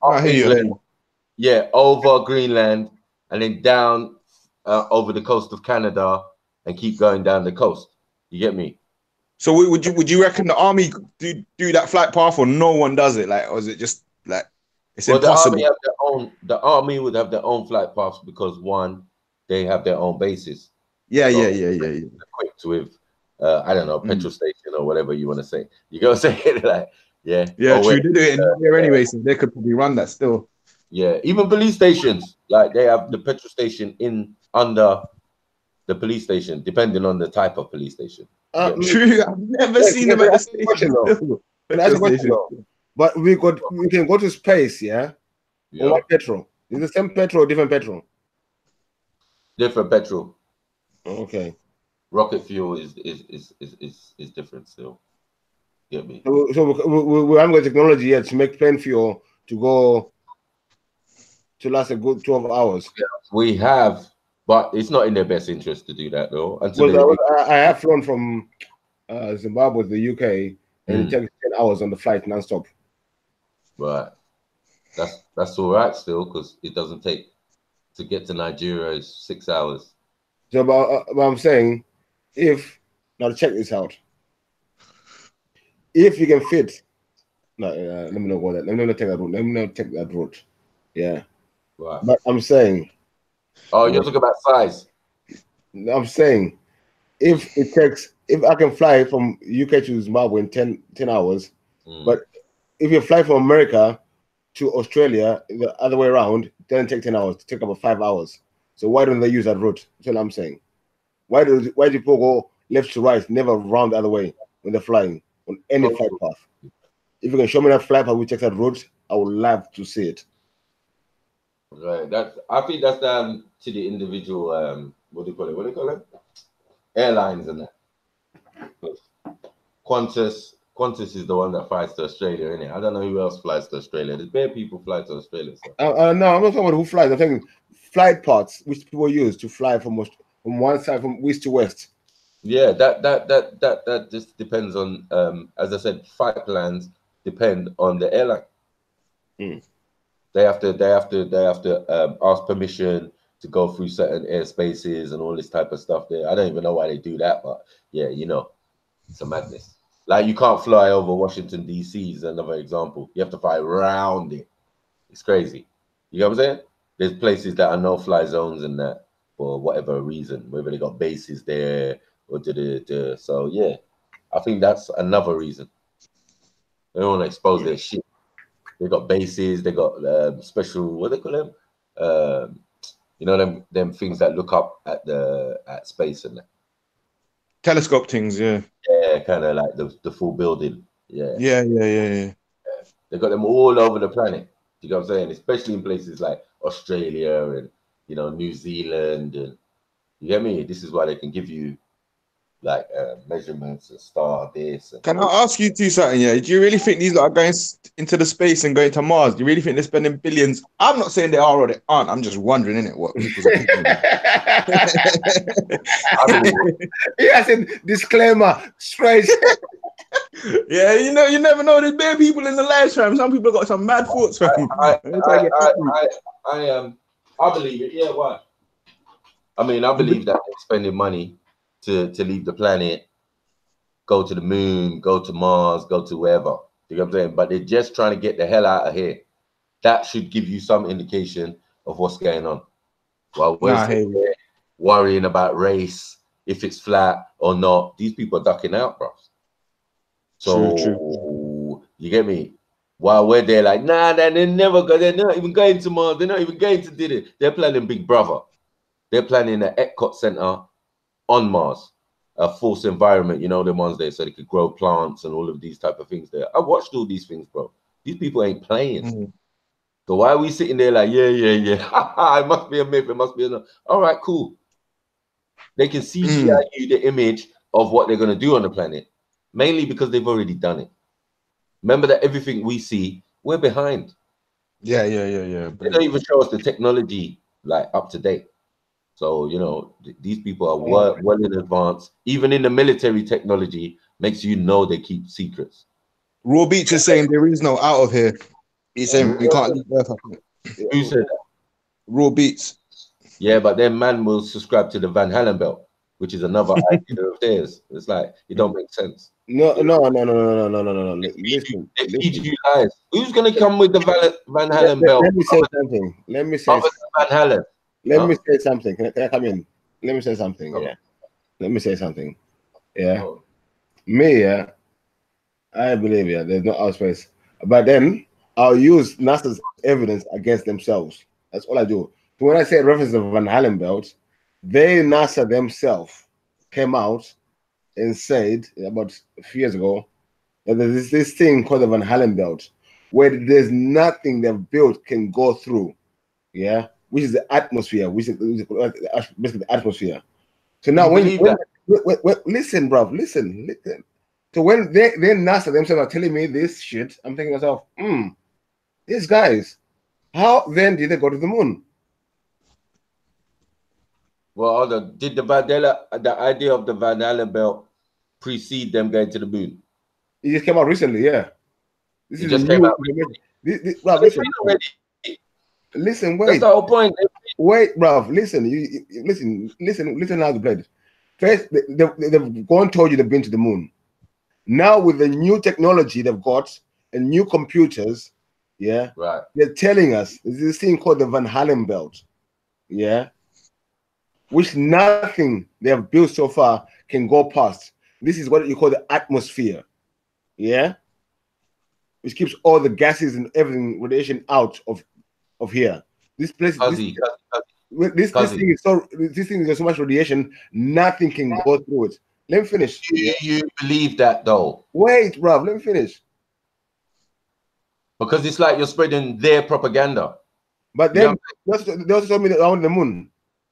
I hear you. Yeah, over Greenland and then down over the coast of Canada and keep going down the coast. You get me? So would you reckon the army do that flight path, or no one does it? Like, or is it just like it's impossible? The army would have their own flight paths because one, they have their own bases. Yeah. Equipped with I don't know, petrol station or whatever you want to say. You go say it like true. They do it in there anyway, so they could probably run that still. Yeah, even police stations, like they have the petrol station in under the police station, depending on the type of police station. True, I've never seen them at the station. That's a question though. But we can go to space, yeah? On what petrol? Is it the same petrol or different petrol? Different petrol. Okay. Rocket fuel is different still. Get me? So we haven't got technology yet to make plane fuel to go to last a good 12 hours. We have, but it's not in their best interest to do that though. I have flown from Zimbabwe to the UK, and it takes 10 hours on the flight non-stop. Right. That's all right still, because it doesn't take to get to Nigeria is 6 hours. So, but I'm saying, now check this out. If you can fit, let me not go there. Let me not take that route. Let me not take that route. Yeah. Right. But I'm saying. Oh, you're talking about size. I'm saying, if I can fly from UK to Zimbabwe in 10 hours, but if you fly from America to Australia the other way around, it doesn't take 10 hours. It takes about 5 hours. So why don't they use that route? That's what I'm saying. Why do people go left to right, never round the other way when they're flying on any flight path? If you can show me that flight path which takes that route, I would love to see it. Right. I think that's down to the individual what do you call it? Airlines and that. Qantas is the one that flies to Australia, isn't it? I don't know who else flies to Australia. There's bare people fly to Australia. So. No, I'm not talking about who flies. I'm thinking flight paths which people use to fly from one side, from west to west. Yeah, that just depends on as I said, flight plans depend on the airline. They have to ask permission to go through certain airspaces and all this type of stuff there. I don't even know why they do that, but yeah, it's a madness. Like you can't fly over Washington DC is another example. You have to fly around it. It's crazy. You know what I'm saying? There's places that are no fly zones and that for whatever reason, whether they got bases there or so yeah, I think that's another reason. They don't want to expose their shit. They got bases, they got special, what do they call them? Them things that look up at space and that. Telescope things, yeah. Yeah, kind of like the full building. Yeah. Yeah. They got them all over the planet. You know what I'm saying? Especially in places like Australia and New Zealand, and you get me? This is why they can give you like measurements and star this. Can I ask you something? Yeah, do you really think these are going into the space and going to Mars? Do you really think they're spending billions? I'm not saying they are or they aren't. I'm just wondering, innit, what people's opinion is. Yeah, I said disclaimer straight. Yeah, you never know. There's bare people in the lives, fam. Some people got some mad thoughts, fam. I believe it. Yeah, why? I mean, I believe that they're spending money to leave the planet, go to the moon, go to Mars, go to wherever. You know what I'm saying? But they're just trying to get the hell out of here. That should give you some indication of what's going on. While we're worrying about race, if it's flat or not, these people are ducking out, bro. So true. You get me? While we're there, like, nah, they're not even going to Mars. They're not even going to do it. They're planning Big Brother. They're planning an Epcot Center on Mars, a false environment, the ones there, so they could grow plants and all of these type of things there. I watched all these things, bro. These people ain't playing. So why are we sitting there like, yeah, it must be a myth, it must be a... All right, cool. They can CGI you the image of what they're going to do on the planet, mainly because they've already done it. Remember that everything we see, we're behind. Yeah. They don't even show us the technology like up to date. So, these people are well in advance. Even in the military technology, makes they keep secrets. Raw Beach is saying there is no out of here. He's saying we can't leave Earth. Who said that? Raw Beats. Yeah, but then man will subscribe to the Van Halen belt, which is another idea of theirs. It's like, it don't make sense. No. Listen. Feed you lies. Who's going to come with the Van Halen belt? Let me say something. Van Halen. Let me say something. Can I come in? Let me say something. Yeah. Let me say something. Yeah. Me, yeah. I believe, there's no outer space. But then I'll use NASA's evidence against themselves. That's all I do. So when I say reference of Van Halen belt, They, NASA themselves, came out and said about a few years ago that there's this thing called the Van Halen belt, where there's nothing they've built can go through, yeah, which is the atmosphere, which is basically the atmosphere. So now, when listen, bro, listen. So when they NASA themselves are telling me this shit, I'm thinking to myself, these guys, how then did they go to the moon? Well, did the idea of the Van Allen belt precede them going to the moon? It just came out recently, yeah. This is a just came new out information. Bro, listen. Listen, wait. That's the whole point. Wait, bruv, listen. Listen how they played it. First, they've gone and told you they've been to the moon. Now, with the new technology they've got and new computers, yeah, right, they're telling us there's this thing called the Van Halen belt, yeah, which nothing they have built so far can go past. This is what you call the atmosphere, yeah, which keeps all the gases and everything, radiation out of here. This place, this thing is so much radiation, nothing can go through it. Let me finish. Do you believe that though? Wait, bruv, let me finish. Because it's like you're spreading their propaganda. But then they also told me that I want the moon.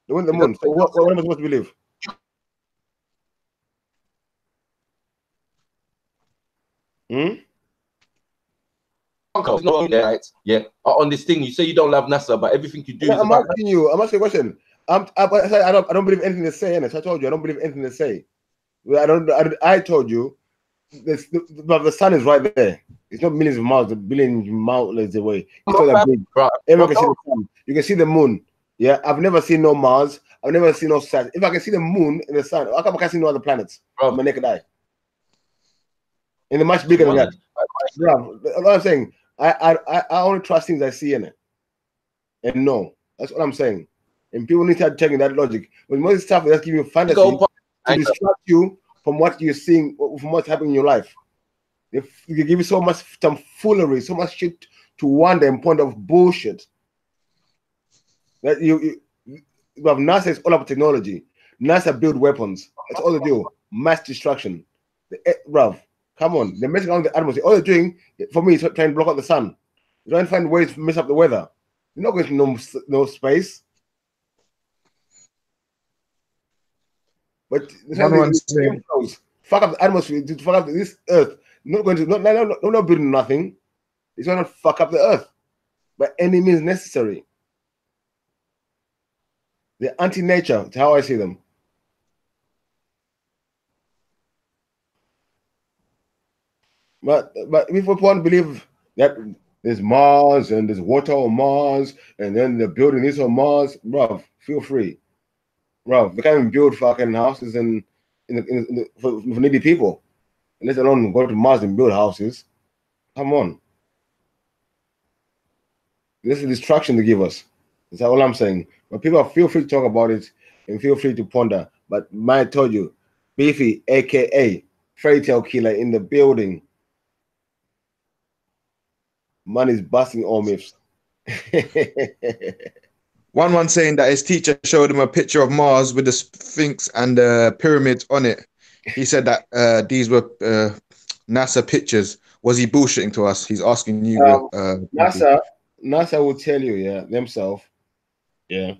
They want the moon. So what am I supposed to believe? Yeah. On this thing, you say you don't love NASA, but everything you do is I'm asking you. I'm asking a question. I don't believe anything they say, and I told you I don't believe anything they say. I told you the sun is right there. It's not millions of miles, a billion miles away. It's not that big. Everyone can see the sun. You can see the moon. Yeah, I've never seen no Mars. I've never seen no Saturn. If I can see the moon and the sun, how come I can't see no other planets? My naked eye. And they're much bigger than that. Bro, what I'm saying, I only trust things I see in it. And no, that's what I'm saying. And people need to start checking that logic. When most stuff that's giving you fantasy to distract you from what you're seeing, from what's happening in your life. They give you so much tomfoolery, so much shit to wonder and point of bullshit. That you have NASA is all about technology. NASA build weapons. That's all they do. Mass destruction. Bruv, come on. They're messing around with the atmosphere. All they're doing, for me, is trying to block out the sun. They're trying to find ways to mess up the weather. You're not going to no space. But fuck up the atmosphere, to fuck up this earth. Not going to not building nothing. It's going to fuck up the earth by any means necessary. They're anti-nature. It's how I see them. But if we want to believe that there's Mars and there's water on Mars and then they're building this on Mars, bruv, feel free. Bruv, they can't even build fucking houses for needy people. Let alone go to Mars and build houses. Come on. This is distraction to give us. That's all I'm saying. But people feel free to talk about it and feel free to ponder. But I told you, Beefy, aka Fairy Tale Killer in the building. Man is busting all myths. One saying that his teacher showed him a picture of Mars with the Sphinx and the pyramids on it. He said that these were NASA pictures. Was he bullshitting to us? He's asking you. NASA will tell you, yeah, themselves, yeah,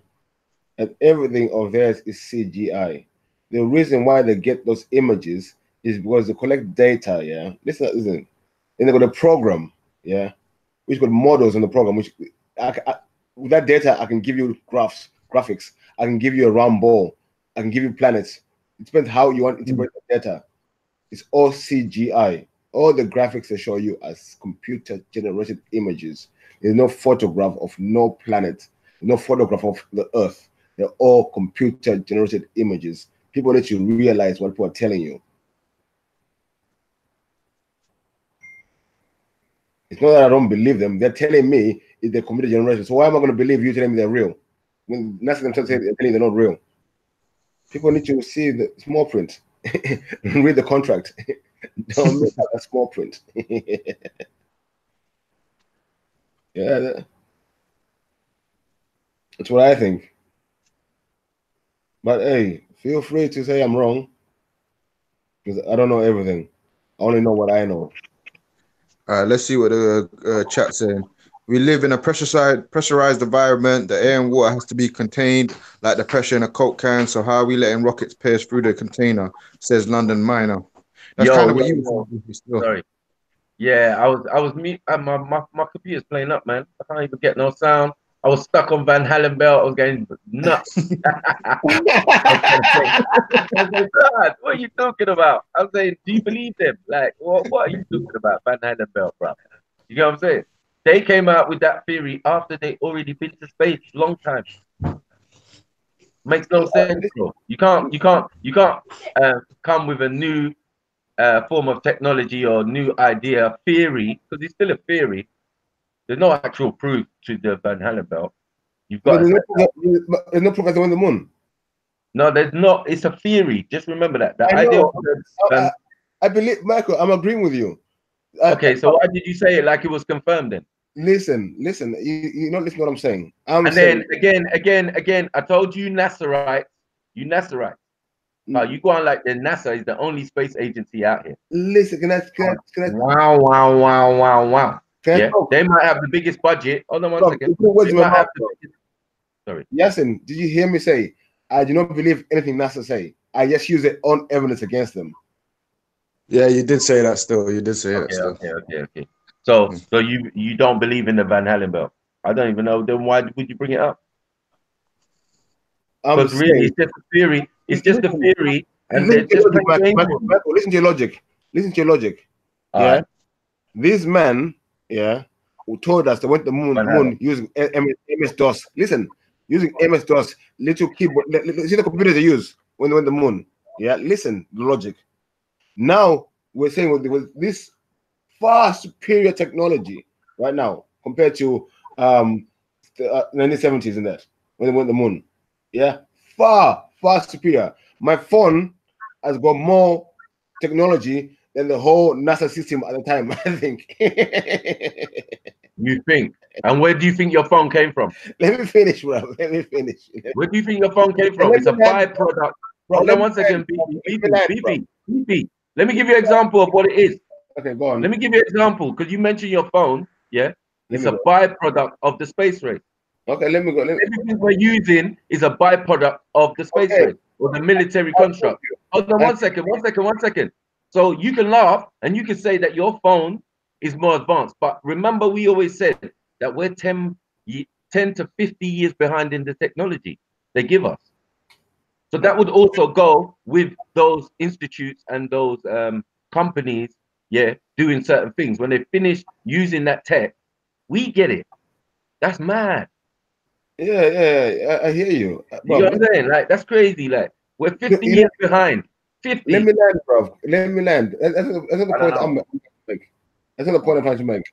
that everything of theirs is CGI. The reason why they get those images is because they collect data, yeah. Listen. And they got a program, yeah, which got models in the program, which with that data, I can give you graphics. I can give you a round ball. I can give you planets. It depends how you want to interpret the data. It's all CGI. All the graphics they show you as computer-generated images. There's no photograph of no planet, no photograph of the Earth. They're all computer-generated images. People need to realize what people are telling you. It's not that I don't believe them. They're telling me it's the computer generation. So why am I going to believe you telling me they're real? When NASA themselves say they're telling you they're not real. People need to see the small print. Read the contract. Don't look at the small print. Yeah, that's what I think. But hey, feel free to say I'm wrong because I don't know everything. I only know what I know. All right, let's see what the chat's saying. We live in a pressurized environment. The air and water has to be contained, like the pressure in a Coke can. So how are we letting rockets pierce through the container? Says London Miner. That's kind of what you were saying. Still. Sorry. Yeah, I was mute. My computer's playing up, man. I can't even get no sound. I was stuck on Van Halen belt. I was getting nuts. I was like, God, what are you talking about? I was saying, do you believe them? Like, what are you talking about, Van Halen belt, bro? You know what I'm saying? They came out with that theory after they already been to space long time. Makes no sense, bro. You can't come with a new form of technology or new idea, theory, because it's still a theory. There's no actual proof to the Van Halen belt. You've got there's no proof on the moon. No, there's not. It's a theory. Just remember that. The I idea. know. I believe, Michael. I'm agreeing with you. Okay, so why did you say it like it was confirmed then? Listen. You don't listen to what I'm saying. Then again, I told you Nasserites. You Nasserites. You go on like the NASA is the only space agency out here. Listen, can I Wow. Yeah, they might have the biggest budget. Hold on one second. They might have the biggest... Sorry. Yasin, did you hear me say, I do not believe anything NASA say. I just use it on evidence against them. Yeah, you did say that still. You did say that still. Okay. So you don't believe in the Van Halen belt? I don't even know. Then why would you bring it up? Because really, it's just a theory. It's just a theory, and they're just Michael, listen to your logic. Listen to your logic. Yeah, this man, who told us they went to the moon using MS-DOS. Listen, using MS-DOS, little keyboard. See the computers they use when they went to the moon. Yeah, listen, the logic. Now we're saying with this far superior technology right now compared to the 1970s and that when they went to the moon. Yeah, far superior. My phone has got more technology than the whole NASA system at the time, I think. You think? And where do you think your phone came from? Let me finish, bro. Let me finish. Where do you think your phone came from? It's a byproduct. Hold on one second, BP. Let me give you an example of what it is. Okay, go on. Let me give you an example, because you mentioned your phone, yeah? It's a byproduct of the space race. Okay, let me go. Everything we're using is a byproduct of the space race or the military construct. Hold on one second. So you can laugh and you can say that your phone is more advanced, but remember we always said that we're 10 to 50 years behind in the technology they give us. So that would also go with those institutes and those companies, doing certain things. When they finish using that tech, we get it. That's mad. Yeah, I hear you. You know what I'm saying? Like, that's crazy. Like, we're 50 years behind. 50. Let me land, bro. Let me land. That's the point I'm make. That's the point I'm trying to make.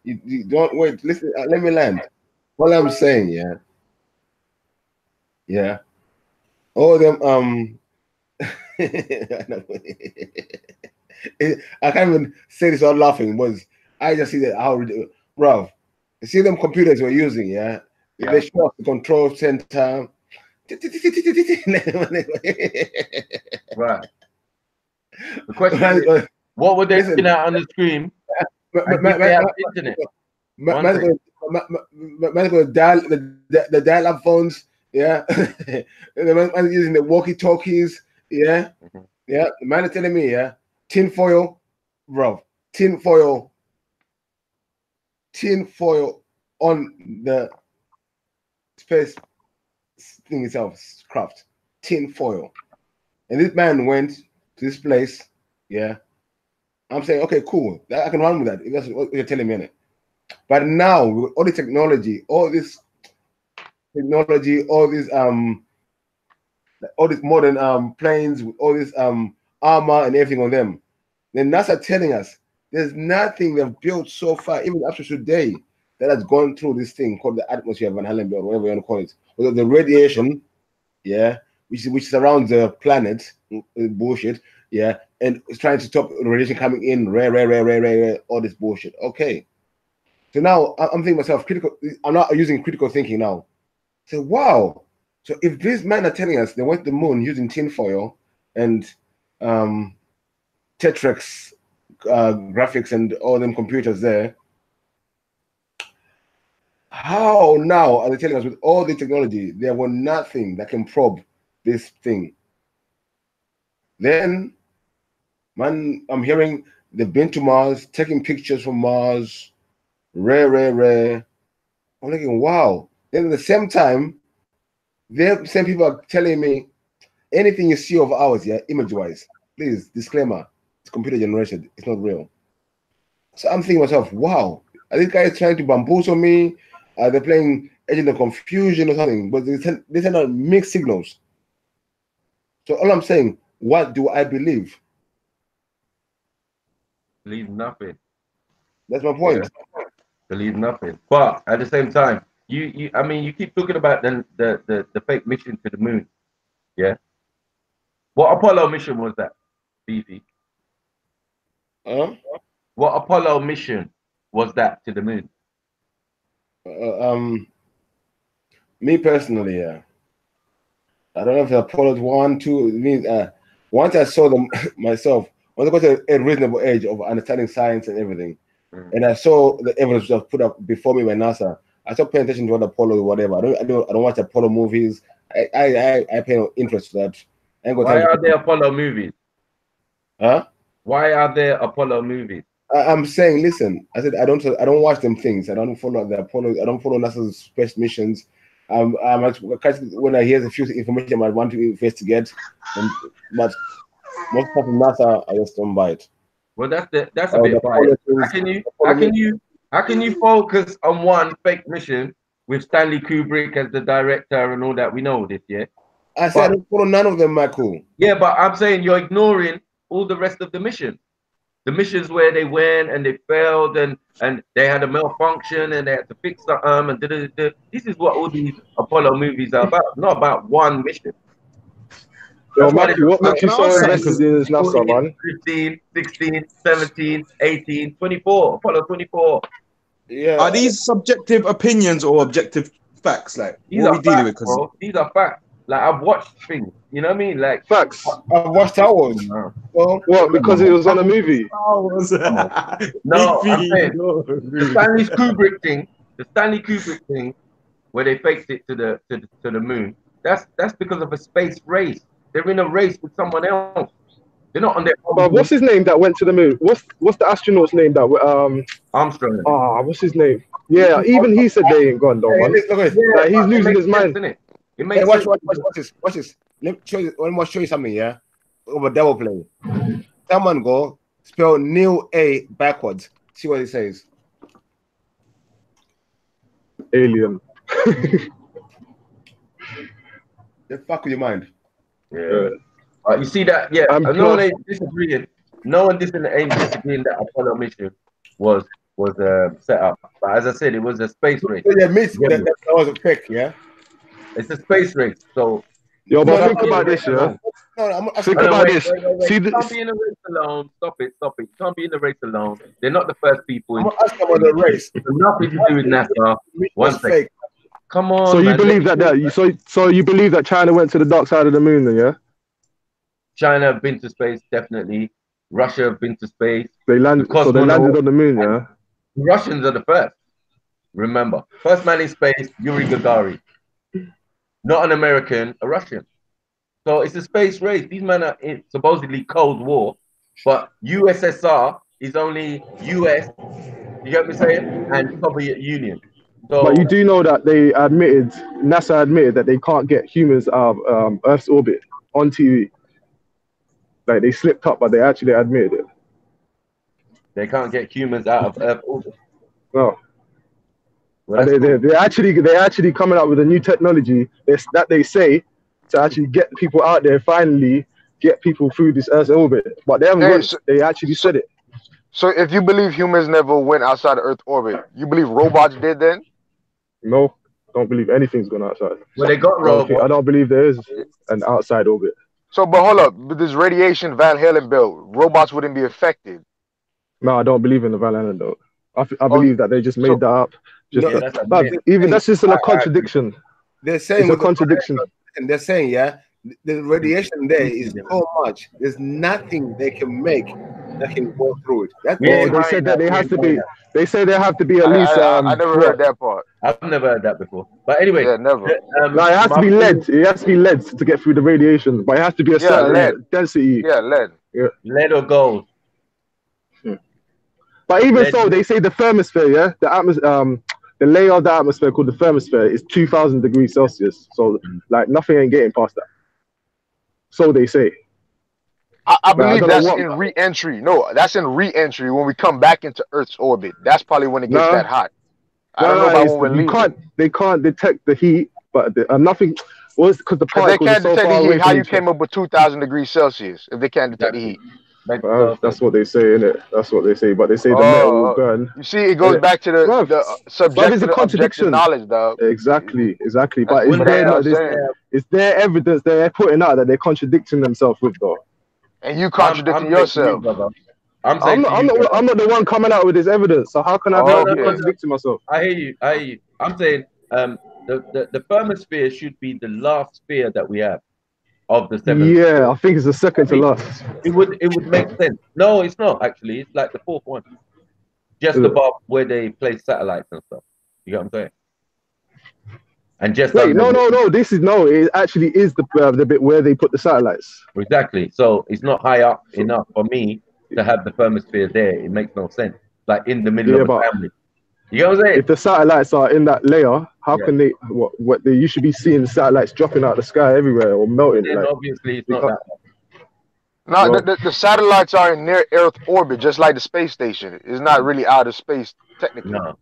You don't wait. Listen. Let me land. What I'm saying, yeah. All of them. I can't even say this without laughing. Was I just see that how, bro? You see them computers we're using, they show us the control center. Right. The question is, what would they spin out on the screen? They have internet. Man, the dial-up phones, the man using the walkie-talkies, The man is telling me, tin foil, bro, tin foil on the space thing itself, craft, tin foil. And this man went to this place, I'm saying, okay, cool, I can run with that if that's what you're telling me. But now, with all the technology, all this modern planes with all this armor and everything on them, then NASA telling us there's nothing they've built so far, even up to today, that has gone through this thing called the atmosphere of Van Halen belt, whatever you want to call it. Whether the radiation, which surrounds the planet, bullshit, and it's trying to stop the radiation coming in, rare, all this bullshit. Okay. So now I'm thinking myself, I'm not using critical thinking now. So wow. So if these men are telling us they went to the moon using tinfoil and Tetrex graphics and all them computers there, how now are they telling us with all the technology there was nothing that can probe this thing? Then, man, I'm hearing they've been to Mars, taking pictures from Mars, rare. I'm thinking, wow. Then at the same time, the same people are telling me anything you see of ours, yeah, image-wise, please, disclaimer, it's computer generated, it's not real. So I'm thinking to myself, wow, are these guys trying to bamboozle me? Are they playing Agent of Confusion or something? But they send out mixed signals. So all I'm saying, what do I believe? Believe nothing. That's my point. Yeah. Believe nothing. But at the same time, I mean, you keep talking about the fake mission to the moon. Yeah. What Apollo mission was that, Beefy? What Apollo mission was that to the moon? Me personally, yeah. I don't know if Apollo 1, 2 means once I saw them myself, once I got to a reasonable age of understanding science and everything, and I saw the evidence just put up before me by NASA, I stopped paying attention to what Apollo or whatever. I don't watch Apollo movies. I pay no interest to that. Why are there Apollo movies? Huh? Why are there Apollo movies? I'm saying, listen. I said I don't watch them things. I don't follow the Apollo. I don't follow NASA's space missions. When I hear the few information I want to investigate, but most of NASA I just don't buy it. Well, that's a bit biased. How can you focus on one fake mission with Stanley Kubrick as the director and all that? We know this, yeah. I said I don't follow none of them, Michael. Yeah, but I'm saying you're ignoring all the rest of the mission. The missions where they went and they failed and they had a malfunction and they had to fix the and this is what all these Apollo movies are about, not about one mission. Yo, Matthew, what makes you so invested in this NASA, man? 15, 16, 17, 18, 24, Apollo 24. Yeah. Are these subjective opinions or objective facts? Like, these what are are we dealing facts, with? bro. These are facts. Like, I've watched things, you know what I mean? Like, facts. I've watched Star Wars. Well, what? Because it was on a movie. No, I'm saying the Stanley Kubrick thing, where they faked it to the moon. That's because of a space race. They're in a race with someone else. They're not on their own. But what's his name that went to the moon? What's the astronaut's name that Armstrong? What's his name? Yeah, even he said they ain't gone though, man. Like, he's losing his mind. It makes sense. Watch this. Let me show you something, yeah? Over double play. Someone go spell Neil A backwards. See what it says. Alien. The fuck with your mind. Yeah. You see that? Yeah. No one ain't disagreeing. No one ain't disagreeing that Apollo mission was set up. But as I said, it was a space race. Yeah, that was a fake, yeah? It's a space race. So yo, but think about this, yeah. Think about this. See, you can't be in a race alone. Stop it. You can't be in the race alone. They're not the first people. I'm asking about the race. It's nothing to do with NASA. One second. Fake. Come on. So you believe that? So you believe that China went to the dark side of the moon, then, yeah? China have been to space, definitely. Russia have been to space. They landed on the moon, yeah? The Russians are the first. Remember, first man in space, Yuri Gagarin. Not an American, a Russian. So it's a space race. These men are in supposedly Cold War, but USSR is only US. You get what I'm saying? And Soviet Union. So, but you do know that NASA admitted that they can't get humans out of Earth's orbit on TV. Like, they slipped up, but they actually admitted it. They can't get humans out of Earth orbit. No. Well, they're actually coming up with a new technology that they say to actually get people out there, finally get people through this Earth's orbit. But they haven't. They actually said it. So if you believe humans never went outside Earth orbit, you believe robots did then? No, don't believe anything's gone outside. Well, they got robots. I don't believe there is an outside orbit. So, but hold up, with this radiation Van Halen built, robots wouldn't be affected. No, I don't believe in the Van Halen though. I believe that they just made that up. That's just a contradiction. They're saying it's a contradiction. listen, they're saying, yeah, the radiation there is so much. There's nothing they can make that can go through it. That's Well, they said that they have to be. They say there have to be at least I never heard that part. I've never heard that before. But anyway, Yeah, never. No, it has to be lead. It has to be lead to get through the radiation, but it has to be a certain lead. density. Yeah, lead. Yeah. Lead or gold. But even so, they say the thermosphere, yeah, the layer of the atmosphere called the thermosphere is 2,000 degrees Celsius. So like nothing ain't getting past that. So they say. I believe that's in re-entry. No, that's in re-entry when we come back into Earth's orbit. That's probably when it gets that hot. I don't know about when we're leaving. They can't detect the heat, but nothing was because the particles they can't are so detect far the away heat. from How you each other. came up with 2,000 degrees Celsius if they can't detect the heat? That's what they say, innit? That's what they say. But they say the metal will burn. You see, it goes back to the subjective to objective knowledge, dog. Exactly. That's But is there evidence they're putting out that they're contradicting themselves with, though? And you contradicting yourself. I'm not the one coming out with this evidence. So how can I be contradicting myself? I hear you. I'm saying the thermosphere should be the last sphere that we have of the seven. Yeah, I think it's the second to last. It would make sense. No, it's not actually. It's like the fourth one, just above where they place satellites and stuff. You get what I'm saying? And just wait, no. This is It actually is the bit where they put the satellites. Exactly. So it's not high up enough for me to have the thermosphere there. It makes no sense. Like in the middle of a family. You know what I'm saying? If the satellites are in that layer, how can they? What they? You should be seeing the satellites dropping out of the sky everywhere or melting. Then obviously it's not that. No, the satellites are in near Earth orbit, just like the space station. It's not really out of space technically. No.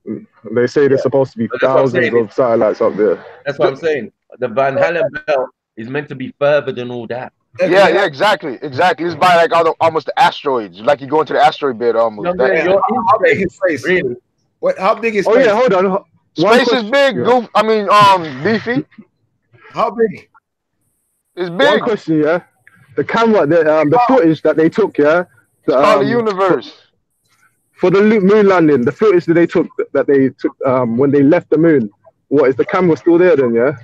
They say there's supposed to be thousands of satellites up there. That's what I'm saying. The Van Halen belt is meant to be further than all that. Yeah, exactly. It's by like almost the asteroids. Like you go into the asteroid bed almost. How big is space? Really? What? How big is space? Oh yeah, hold on. Space is big. Yeah. I mean, beefy. How big? It's big. One question, yeah. The camera, the footage that they took, yeah. It's called the universe. For the moon landing, the footage that they took when they left the moon. What, is the camera still there then? Yeah.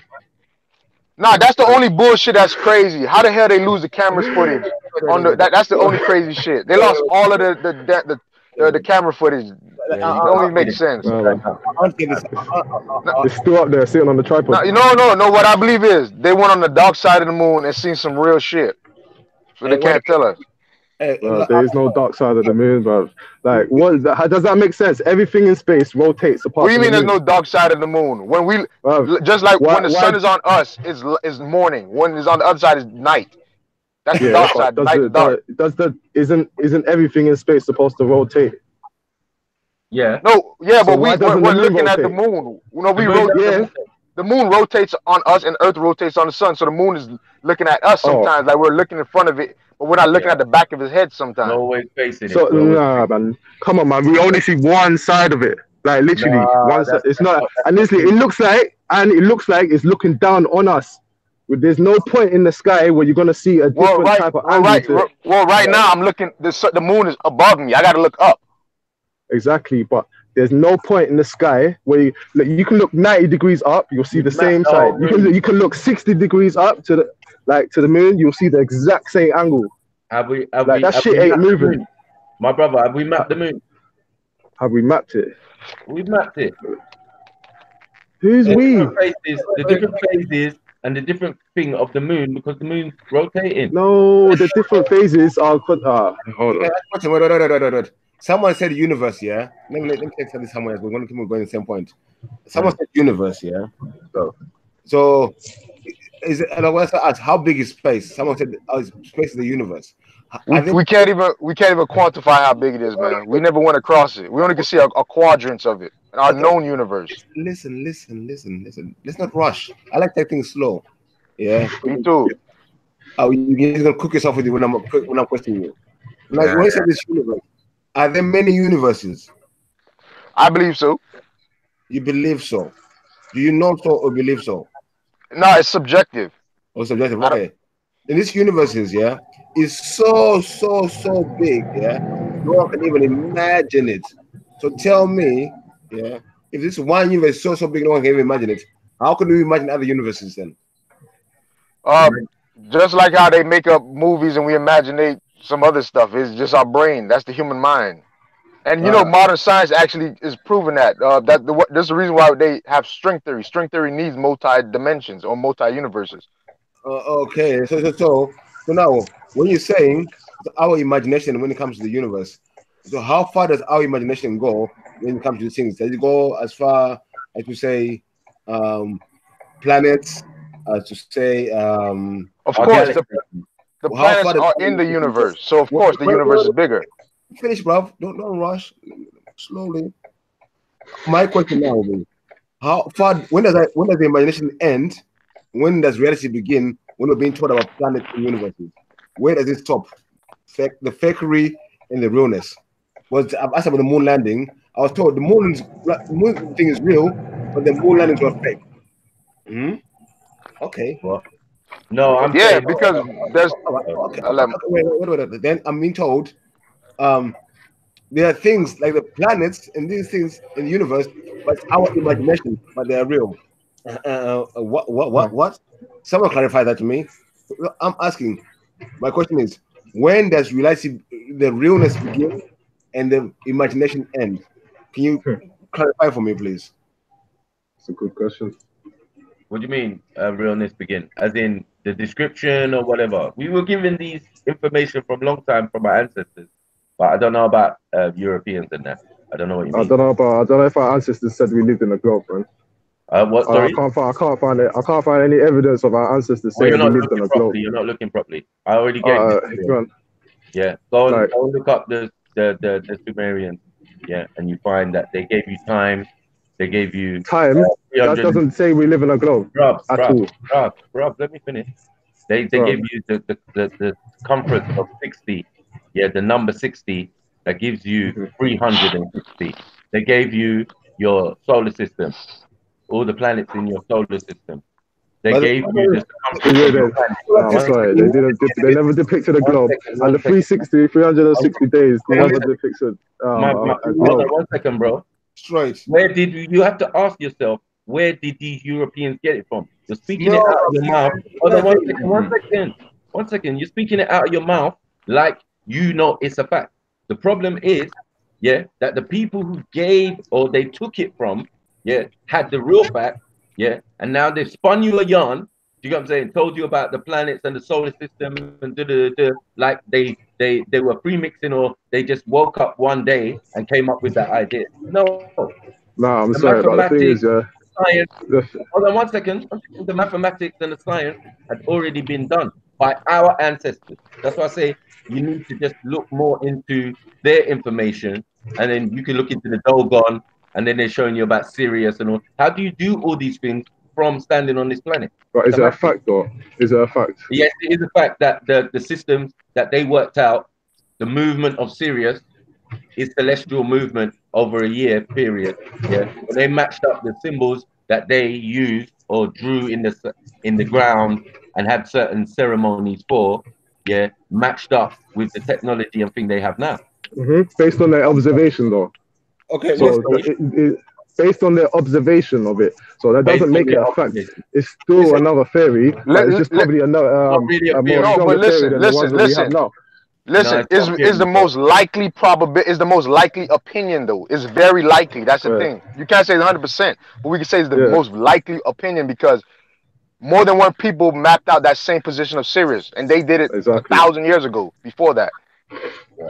Nah, that's the only bullshit that's crazy. How the hell they lose the camera's footage? That's the only crazy shit. They lost all of the camera footage. It don't even make sense. It's still up there, sitting on the tripod. No. What I believe is they went on the dark side of the moon and seen some real shit. So they can't tell us. There is no dark side of the moon, bro. Like, how does that make sense? Everything in space rotates apart. What do you mean there's no dark side of the moon? When we just like when the sun is on us, it's morning. When it's on the other side, is night. That's the dark side. The isn't everything in space supposed to rotate? Yeah. No. Yeah, but we're looking at the moon. The moon rotates on us, and Earth rotates on the sun. So the moon is looking at us sometimes, like we're looking in front of it, but we're not looking at the back of his head sometimes. No way facing it. So nah, man, come on, man. We only see one side of it, like literally one side. It's not, and literally, it looks like it's looking down on us. There's no point in the sky where you're gonna see a different type of angle. Right now, I'm looking. The moon is above me. I got to look up. Exactly, but there's no point in the sky where you can look 90 degrees up, you'll see the same side. You can look 60 degrees up to the moon, you'll see the exact same angle. That shit ain't moving. My brother, have we mapped the moon? Have we mapped it? We've mapped it. Who's we? The different phases and the different thing of the moon, because the moon's rotating. No, the different phases are. Hold on. Wait. Someone said universe, yeah? Let me take this somewhere else. We're going to keep going to the same point. Someone said universe, yeah? So is it, and I want to ask, how big is space? Someone said space is the universe. We can't even quantify how big it is, man. We never went across it. We only can see a quadrants of it in our known universe. Listen. Let's not rush. I like taking things slow. Yeah. Me too. You're gonna cook yourself with it when I'm questioning you. Like when you say this universe, are there many universes? I believe so. You believe so? Do you know so or believe so? No, it's subjective. Oh, subjective. Okay. In this universes, yeah, is so big, yeah. No one can even imagine it. So tell me, yeah, if this one universe is so big, no one can even imagine it. How can we imagine other universes then? Just like how they make up movies and we imaginate some other stuff. It's just our brain. That's the human mind. And you know, modern science actually is proving that. That's the reason why they have string theory. String theory needs multi dimensions or multi universes. Okay, so now when you're saying our imagination when it comes to the universe, so how far does our imagination go when it comes to these things? Does it go as far as to say planets, as to say of course the planets are in the universe, so of course the universe is bigger. Finish, bro. Don't rush. Slowly. My question now will be: how far? When does the imagination end? When does reality begin? When we're being told about planets and universes, where does it stop? The fakery and the realness. Was I've asked about the moon landing. I was told the moon thing is real, but the moon landings were fake. Hmm? Okay. Well, no, I'm yeah, saying because there's wait. Then I'm being told there are things like the planets and these things in the universe, but it's our imagination, but they are real. What? Someone clarify that to me. I'm asking. My question is, when does reality, the realness begin and the imagination end? Can you clarify for me, please? It's a good question. What do you mean, realness begin? As in the description or whatever? We were given these information from long time from our ancestors, but I don't know about Europeans and that. I don't know what you mean. I don't know if our ancestors said we lived in a globe, man. What? Sorry? I can't find it. I can't find any evidence of our ancestors saying we lived in a globe. You're not looking properly. I already gave you. Yeah, go and look up the Sumerians. Yeah, and you find that they gave you time. They gave you time. That doesn't say we live in a globe at all. Bruv, let me finish. They gave you the circumference of 60. Yeah, the number 60 that gives you 360. They gave you your solar system, all the planets in your solar system. They gave you the circumference. I'm sorry, they never depicted a globe. And the 360 days, they never depicted a globe. One second, bro. Straight. Where did you have to ask yourself, where did these Europeans get it from? You're speaking it out of your mouth. Hold on, one second. You're speaking it out of your mouth like you know it's a fact. The problem is, that the people who gave or they took it from, had the real fact, and now they've spun you a yarn. Do you get what I'm saying? Told you about the planets and the solar system and like they were pre-mixing, or they just woke up one day and came up with that idea. No, I'm sorry, but the thing is, science. Hold on one second. The mathematics and the science had already been done by our ancestors. That's why I say you need to just look more into their information, and then you can look into the Dogon, and then they're showing you about Sirius and all. How do you do all these things from standing on this planet? But is it a fact, though? Is it a fact? Yes, it is a fact that the systems that they worked out, the movement of Sirius is celestial movement over a year period. Yeah, but they matched up the symbols that they used or drew in the ground and had certain ceremonies for. Yeah, matched up with the technology and thing they have now. Based on their observation, though. Okay, so based on their observation of it, so that doesn't make it a fact. It's still another theory, but it's just probably another Listen, is the most likely probability, is the most likely opinion, though. It's very likely. That's the thing. You can't say 100%, but we can say it's the most likely opinion because more than one people mapped out that same position of Sirius, and they did it 1,000 years ago. Before that,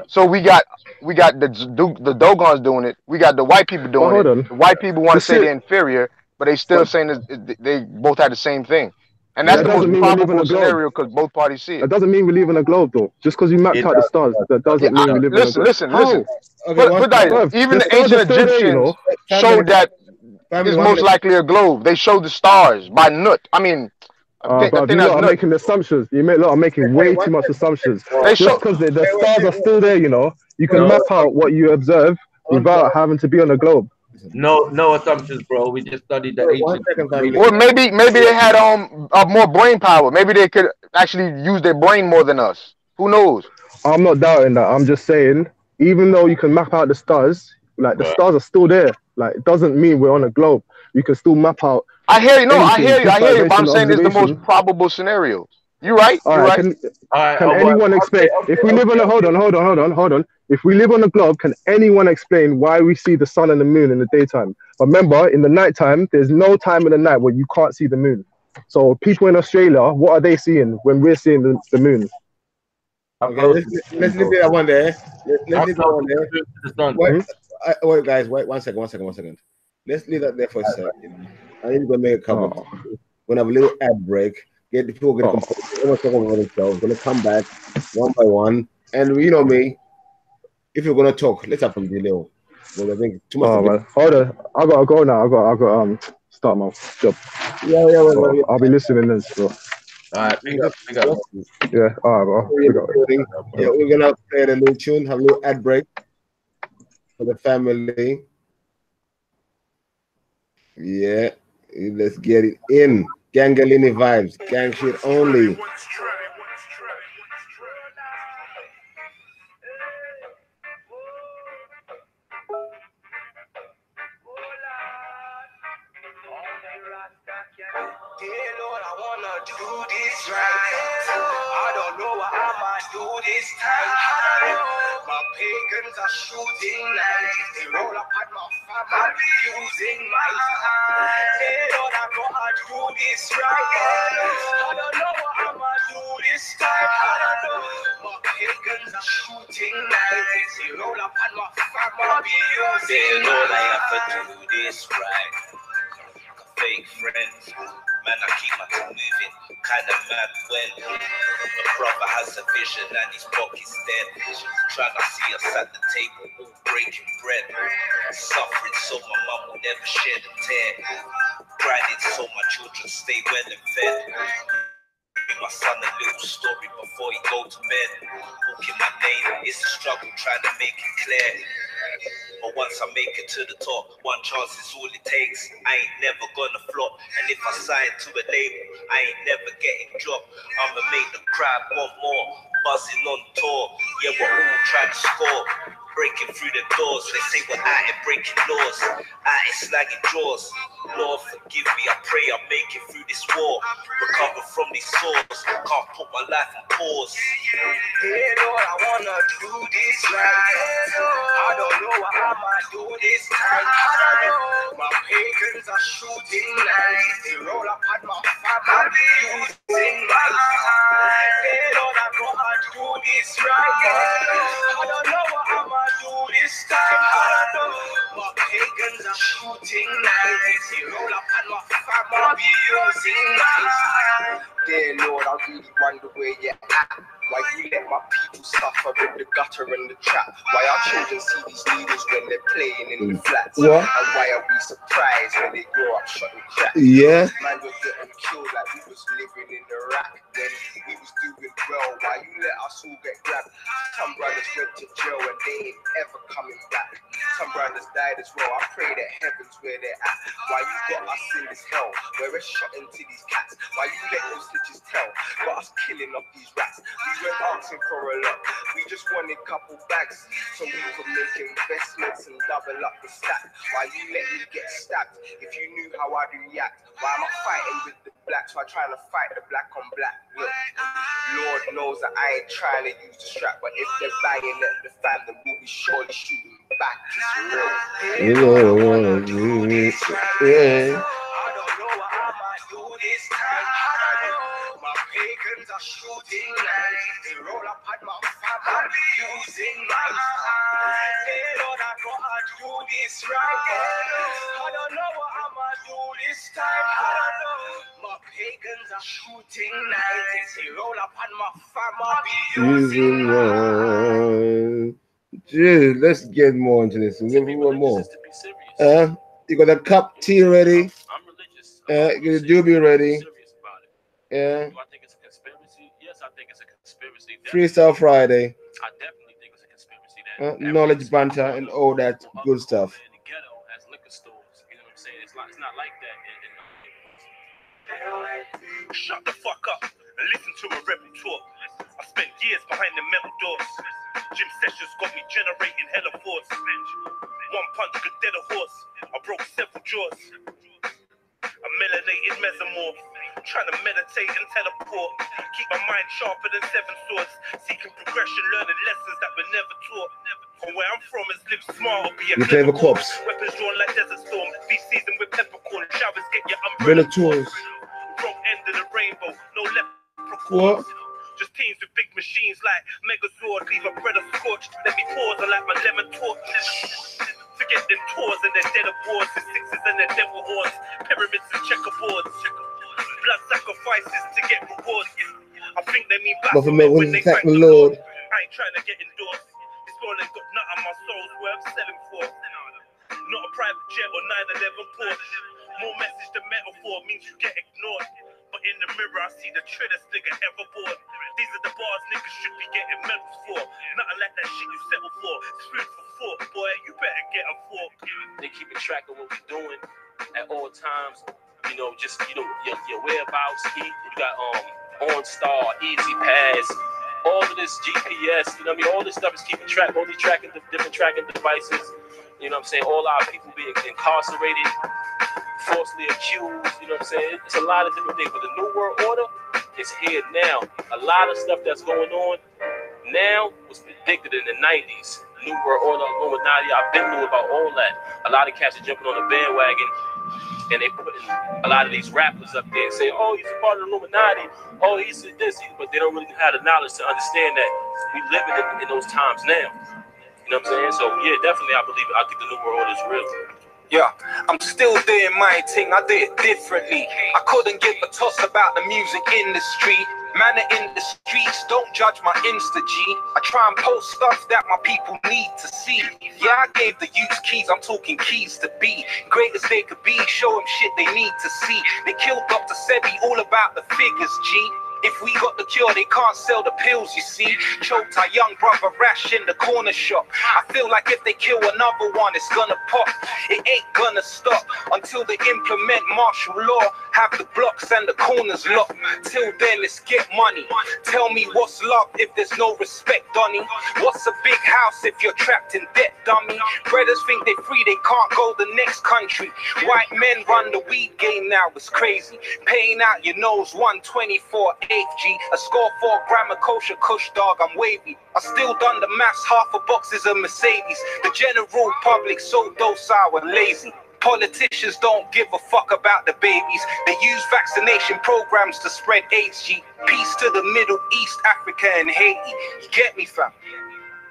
so we got the Dogons doing it. We got the white people doing it. The white people want to say they're inferior, but they still saying they both had the same thing. And that's the most probable scenario because both parties see it. That doesn't mean we live in a globe, though. Just because you mapped out the stars, that doesn't mean we live in a globe. Listen. Even the ancient Egyptians showed that it's most likely a globe. They showed the stars by Nut. I mean, but you lot are making assumptions. You are making way too much assumptions. Just because the stars are still there, you can map out what you observe without having to be on a globe. No assumptions, bro. We just studied the ancient. Or maybe they had more brain power. Maybe they could actually use their brain more than us. Who knows? I'm not doubting that. I'm just saying, even though you can map out the stars, like the stars are still there. Like it doesn't mean we're on a globe. you can still map out. I hear you. No, I anything hear you. just I by hear you. based But I'm on saying it's the most observation. probable scenario. You right. All You right, right. can anyone explain? If we live on a hold on. If we live on a globe, can anyone explain why we see the sun and the moon in the daytime? But remember, in the nighttime, there's no time in the night where you can't see the moon. So people in Australia, what are they seeing when we're seeing the moon? Okay, let's leave that one there. Let's leave that one there. Wait, guys, wait 1 second. Let's leave that there for a second. I need to go make a cup of tea. We're gonna have a little ad break. Get the people gonna compose. Everyone's talking about themselves. Gonna come back one by one. And you know me, if you're gonna talk, let's have some delay. Because I think too much. Man. Hold on, I gotta go now. I got start my job. Yeah. I'll be listening then. So. All right, big up. Yeah, all right, bro. Yeah, we're gonna play the little tune, have a little ad break for the family. Yeah, let's get it in. Gangalini vibes, gang shit only. Dear Lord, I wanna do this right. I don't know what I'ma do this time. My pagans are shooting knives. If they roll up at my farm, I'll be using my time. Dear Lord, I gotta do this right. I don't know what I'ma do this time. My pagans are shooting knives. If they roll up at my farm, I'll be using my time. Dear Lord, I have to do this right. Fake friends, man, I keep my tongue moving, kinda mad when the brother has a vision and his pocket's dead. Trying to see us at the table, all breaking bread. Suffering so my mum will never shed a tear. Grinding so my children stay well and fed. My son a little story before he go to bed. Booking my name, it's a struggle trying to make it clear. But once I make it to the top, one chance is all it takes. I ain't never gonna flop. And if I sign to a label, I ain't never getting dropped. I'ma make the crowd want more. Buzzing on tour, yeah, we're all trying to score. Breaking through the doors, they say we're out here breaking laws, out here slagging jaws. Lord forgive me, I pray I make it through this war. Recover from these sores, can't put my life on pause. Hey Lord, I wanna do this right. I don't know what I'ma do this time. My pagans are shooting knives. They roll up at my farm, I'll be using my time. Hey Lord, I gotta do this right. I don't know what I'ma do this time. My pagans are shooting knives. They roll up at my farm, I'll be using my time. Dear Lord, I really wonder where you're at. Why you let my people suffer in the gutter and the trap? Why our children see these leaders when they're playing in the flats? What? And why are we surprised when they grow up shutting crap? Yeah. Man was getting killed like we was living in Iraq when we was doing well. Why you let us all get grabbed? Some brothers went to jail and they ain't ever coming back. Some brothers died as well. I pray that heaven's where they're at. Why you got us in this hell where we're shot into these cats? Why you let those snitches tell? Got us killing off these rats. We weren't asking for a lot. We just wanted a couple bags so we could make investments and double up the stack. Why you let me get stabbed? If you knew how I'd react. Why am I fighting with the blacks? Why trying to fight the black on black? Look, Lord knows that I ain't trying to use the strap, but if they're banging at the fan, then we'll be surely shooting back. It's real. I wanna do this right. I don't know what I'ma do this time. My pagans are shooting knives. They roll up at my farm, I'll be using my time. Hey Lord, I gotta do this right. I don't know what I'ma do this time. My pagans are shooting knives. They roll up at my farm, I'll be using my. Dude, let's get more into this. We'll give one more. You got a cup tea ready? I'm religious. You do be ready. Serious about it. Yeah. Do I think it's a conspiracy? Yes, I think it's a conspiracy. Freestyle Friday. I definitely think it's a conspiracy. Knowledge banter and all that good stuff. In the ghetto as liquor stores. You know what I'm saying? It's not like that. Shut the fuck up and listen to a rebel talk. I spent years behind the metal doors. Gym sessions got me generating hella force. One punch could dead a horse. I broke several jaws. melanated mesomorph. Trying to meditate and teleport. Keep my mind sharper than 7 swords. Seeking progression, learning lessons that were never taught. From where I'm from, it's live smart or be a clever corpse. Weapons drawn like desert storm. Beef season with peppercorn. Showers get your umbrella tours. Wrong end of the rainbow. No leprechauns. Just teams with big machines like Megazord. Leave a brother scorched. Let me pause. I like my lemon torch. To get them tours and their dead awards. The sixes and their devil horns. Pyramids and checkerboards. Blood sacrifices to get rewards. I think they mean back when they thank the Lord. I ain't trying to get endorsed. This world ain't got nothing my soul's worth selling for. Not a private jet or 911 Porsche. More message than metaphor means you get ignored. But in the mirror, I see the trittest nigga ever born. These are the bars niggas should be getting medals for. Nothing like that shit you settle for. It's food for thought, boy. You better get a fork. They keeping track of what we're doing at all times. You know, just your whereabouts. You got OnStar, Easy Pass, all of this GPS. You know what I mean? All this stuff is keeping track. All these different tracking devices. You know what I'm saying? All our people being incarcerated, falsely accused. You know what I'm saying? It's a lot of different things. But the New World Order is here now. A lot of stuff that's going on now was predicted in the 90s. New World Order, Illuminati. I've been knew about all that. A lot of cats are jumping on the bandwagon. And they putting a lot of these rappers up there and say, oh, he's a part of the Illuminati. Oh, he's this. But they don't really have the knowledge to understand that we living in those times now. You know what I'm saying? So, yeah, definitely I believe it. I think the New World Order is real. Yeah, I'm still doing my thing. I did it differently. I couldn't give a toss about the music industry. Man in the streets, don't judge my Insta G. I try and post stuff that my people need to see. Yeah, I gave the youth keys, I'm talking keys to be great as they could be, show them shit they need to see. They killed Dr. Sebi, all about the figures, G. If we got the cure, they can't sell the pills, you see. Choked our young brother Rash in the corner shop. I feel like if they kill another one, it's gonna pop. It ain't gonna stop until they implement martial law. Have the blocks and the corners locked. Till then, let's get money. Tell me what's love if there's no respect, Donny? What's a big house if you're trapped in debt, dummy? Brothers think they're free, they can't go the next country. White men run the weed game now, it's crazy. Paying out your nose 124 G. A score 4 gram of kosher kush, dog, I'm wavy. I still done the maths, half a box is a Mercedes. The general public so docile and lazy. Politicians don't give a fuck about the babies. They use vaccination programs to spread AIDS, G. Peace to the Middle East, Africa, and Haiti. You get me, fam?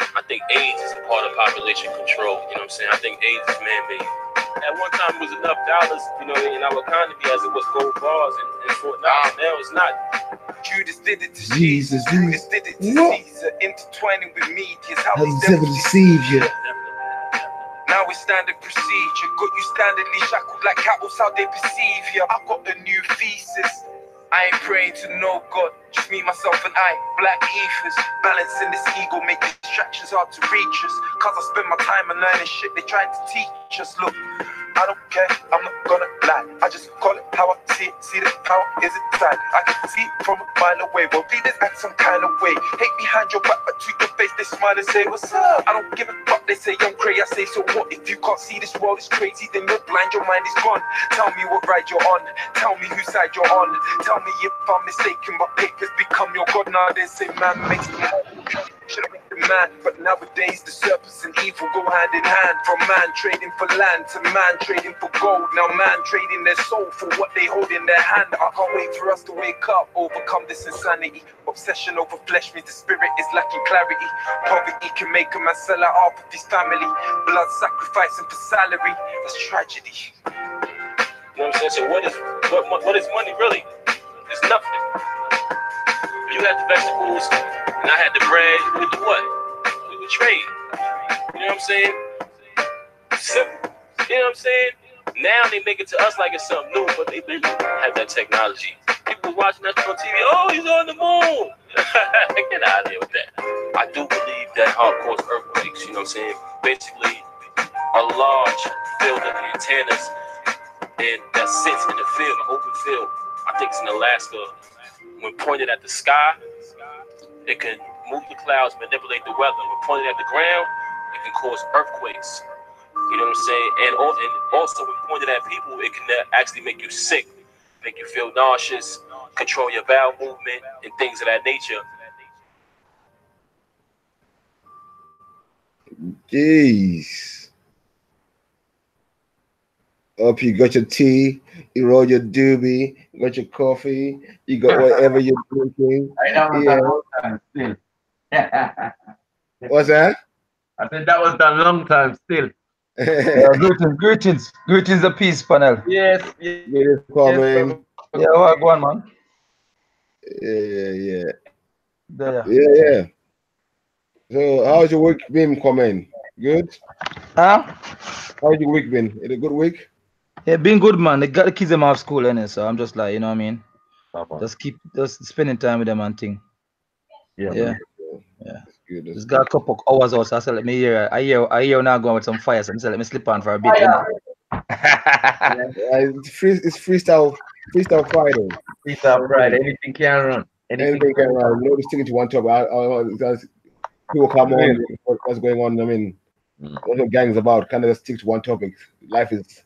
I think AIDS is a part of population control. You know what I'm saying? I think AIDS is man-made. At one time, it was enough dollars, you know, in our economy as it was gold bars and Fort Knox. Now it's not. Judas did it to Jesus. Judas did it to Caesar. Intertwining with medias. How these devils deceive you. Now it's standard procedure. Got you standardly shackled like cattle, how they perceive you. I've got a new thesis. I ain't praying to no God, just me, myself, and I. Black ethers, balancing this ego, make distractions hard to reach us. Cause I spend my time and learning shit they tried to teach us. Look, I don't care, I'm not gonna lie. I just call it how I see it. See the power is inside. I can see it from a mile away. Well, leaders act some kind of way. Hate behind your back, but to your face they smile and say, what's up? I don't give a fuck, they say I'm crazy. I say, so what? If you can't see this world is crazy, then you're blind, your mind is gone. Tell me what ride you're on. Tell me whose side you're on. Tell me if I'm mistaken, but papers become your god. Now they say man makes the man. Should've made the man, but nowadays the serpents and evil go hand in hand. From man trading for land to man trading for gold. Now man trading their soul for what they hold in their hand. I can't wait for us to wake up, overcome this insanity. Obsession over flesh means the spirit is lacking clarity. Poverty can make a man sell out half of his family. Blood sacrificing for salary, that's tragedy. You know what I'm saying? So what is money really? It's nothing. You had the vegetables, and I had the bread. We would do what? We would trade. You know what I'm saying? Simple. You know what I'm saying? Now they make it to us like it's something new, but they didn't have that technology. People watching us on TV. Oh, he's on the moon. Get out of here with that. I do believe that hardcore earthquakes. You know what I'm saying? Basically, a large field of antennas and that sits in the field, an open field. I think it's in Alaska. When pointed at the sky, it can move the clouds, manipulate the weather. When pointed at the ground, it can cause earthquakes. You know what I'm saying? And also when pointed at people, it can actually make you sick. make you feel nauseous, control your bowel movement, and things of that nature. Jeez. Hope you got your tea, you roll your doobie, you got your coffee, you got whatever you're drinking. That was done long time still. What's that? I said that was done long time still. Greetings, the peace panel. Yes. Coming. Yeah, well, go on, man. Yeah. There. Yeah. So, how's your week been, coming? Good? Huh? How's your week been? Is it a good week? Yeah, been good, man. They got the kids them off school, innit? So I'm just like, you know what I mean? Just spending time with them and thing. Yeah. Good. Just got a couple of hours out, so I said, let me hear. I hear now going with some fire, so I said, let me slip on for a bit. It's freestyle Friday. Freestyle Friday. Anything can run. Anything can run. Nobody's sticking to one topic. People come on. What's going on? I mean, what the gang's about? Kind of just stick to one topic. Life is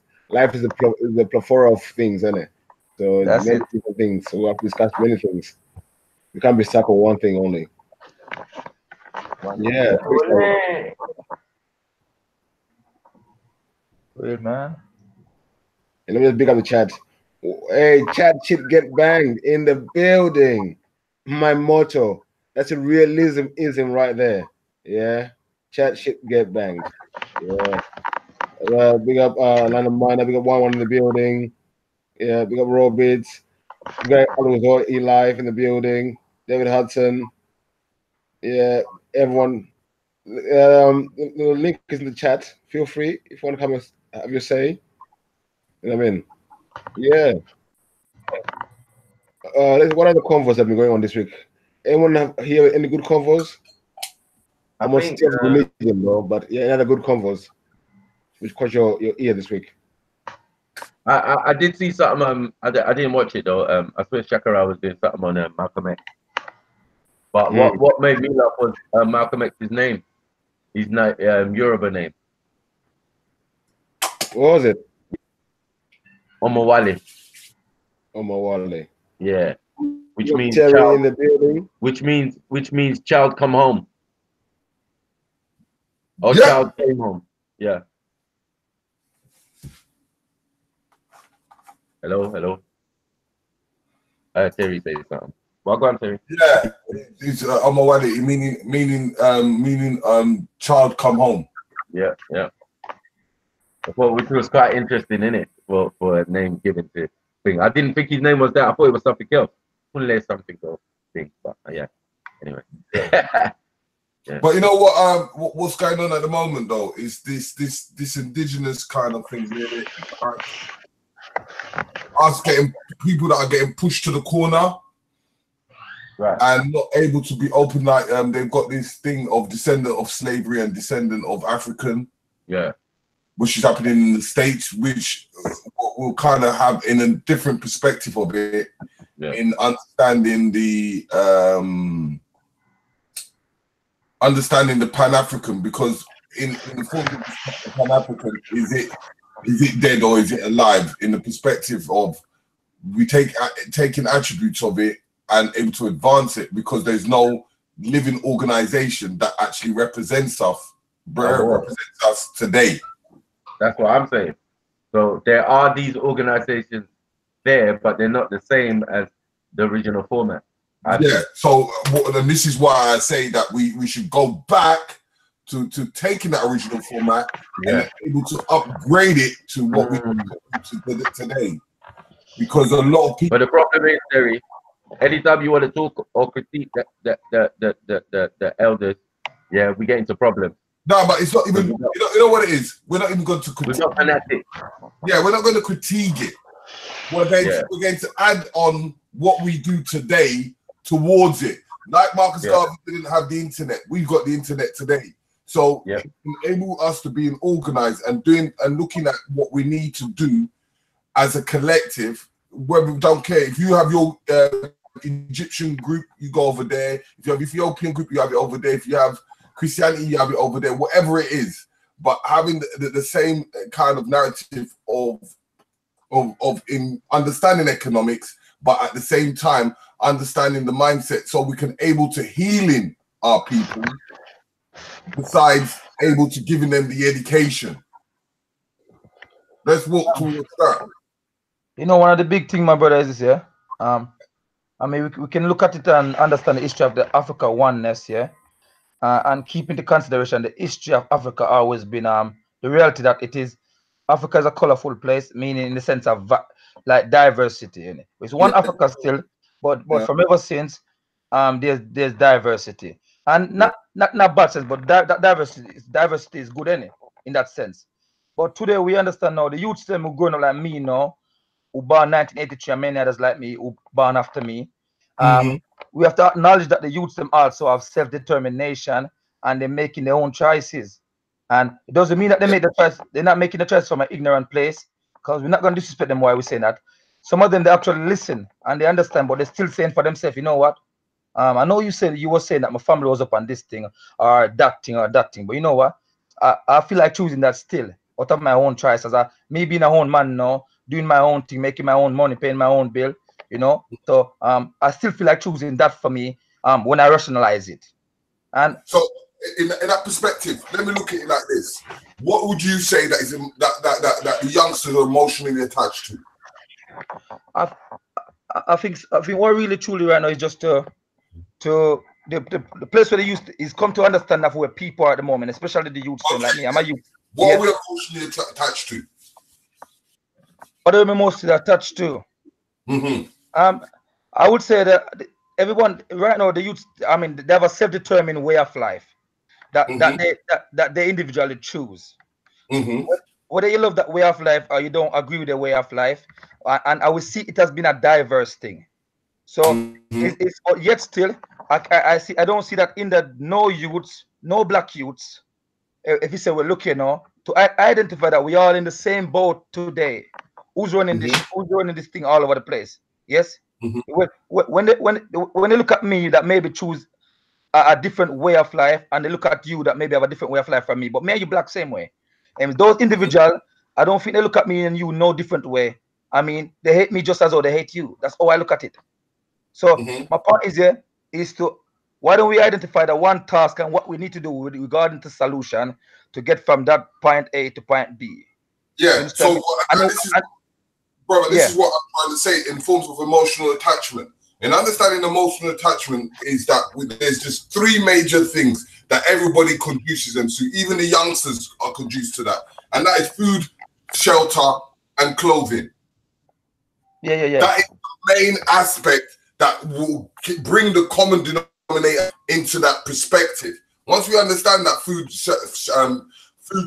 a plethora of things, isn't it? So That's many different things. So we have to discuss many things. You can't be stuck on one thing only. Yeah. Weird, man. And let me just big up the chat. Hey, chat shit get banged in the building. My motto. That's a realism right there. Yeah. Chat shit get banged. Yeah. Big up Lana Miner, big up one in the building. Yeah, big up Raw Bids. Big up Alonso E Live in the building. David Hudson. Yeah, everyone. The link is in the chat. Feel free if you want to come and have your say. You know what I mean? Yeah. What are the convos that have been going on this week? Anyone hear any good convos? I'm on still religion, bro, but yeah, any other good convos which caught your ear this week? I did see something. I didn't watch it though. I swear Shakara was doing something on Malcolm X. But what made me laugh was Malcolm X's name. His Yoruba name. What was it? Omowale. Omowale. Yeah. Which means Terry child. In the building. Which means child come home. Or child came home. Yeah. Hello. Terry say something. Well, go on, Terry. Yeah, it's Omowale, meaning child come home. Yeah. Which was quite interesting, innit? For a name given to thing. I didn't think his name was that. I thought it was something else. Something or thing, but yeah. Anyway. Yeah. But you know what's going on at the moment though is this indigenous kind of thing really. Us getting people that are getting pushed to the corner, right, and not able to be open. Like they've got this thing of descendant of slavery and descendant of African, which is happening in the States, which we'll kind of have in a different perspective of it, in understanding the Pan-African, because in the form of the Pan-African, is it dead or is it alive? In the perspective of we taking attributes of it and able to advance it, because there's no living organization that actually represents us today. That's what I'm saying. So there are these organizations there, but they're not the same as the original format. So and this is why I say that we should go back to taking that original format and able to upgrade it to what we do today. Because a lot of people. But the problem is, Terry, anytime you want to talk or critique the elders, we get into problems. No, but it's not even. You know what it is. We're not even going to critique. We're not fanatic. Yeah, we're not going to critique it. We're going to add on what we do today towards it. Like Marcus Garvey didn't have the internet. We've got the internet today. So it enable us to be organized and looking at what we need to do as a collective, where we don't care. If you have your Egyptian group, you go over there. If you have Ethiopian group, you have it over there. If you have Christianity, you have it over there. Whatever it is, but having the same kind of narrative of in understanding economics, but at the same time understanding the mindset, so we can able to healing our people. Besides able to giving them the education. Let's walk towards that. You know, one of the big thing, my brother, is this, yeah. I mean, we can look at it and understand the history of the Africa oneness, yeah. And keep into consideration the history of Africa always been the reality that it is Africa is a colorful place, meaning in the sense of like diversity. In it. It's one Africa still, but from ever since there's diversity, and not bad sense, but that diversity is good in that sense. But today we understand now the youths them who growing up like me now, who born 1983 and many others like me who born after me. We have to acknowledge that the youths them also have self-determination and they're making their own choices. And it doesn't mean that they made the choice, they're not making the choice from an ignorant place, because we're not going to disrespect them while we're saying that. Some of them, they actually listen and they understand, but they're still saying for themselves, you know what? I know you were saying that my family was up on this thing or that thing, but you know what? I feel like choosing that still out of my own choice, as me being a own man now, doing my own thing, making my own money, paying my own bill, you know. So I still feel like choosing that for me when I rationalize it. And so in that perspective, let me look at it like this. What would you say that is that the youngsters are emotionally attached to? I think what really truly right now is just the place where they used to, is come to understand that we're people at the moment, especially the youth like me. I'm a youth. What are we emotionally attached to? What are we mostly attached to? I would say that everyone right now, the youth, I mean, they have a self-determined way of life that they individually choose. Whether you love that way of life or you don't agree with the way of life, and I will see it has been a diverse thing. So it's yet still I don't see that in the no black youths. If you say we're looking now to identify that we are in the same boat today. Who's running this thing all over the place? Yes. When they look at me that maybe choose a different way of life, and they look at you that maybe have a different way of life from me, but me and you black same way. And those individuals, I don't think they look at me and you no different way. I mean, they hate me just as though they hate you. That's how I look at it. So my point is to why don't we identify the one task and what we need to do with regarding to solution to get from that point A to point B. Yeah. So this is what I'm trying to say in forms of emotional attachment. And understanding emotional attachment is that there's just three major things that everybody conduces them to. Even the youngsters are conduced to that. And that is food, shelter, and clothing. Yeah. That is the main aspect that will bring the common denominator into that perspective. Once we understand that food,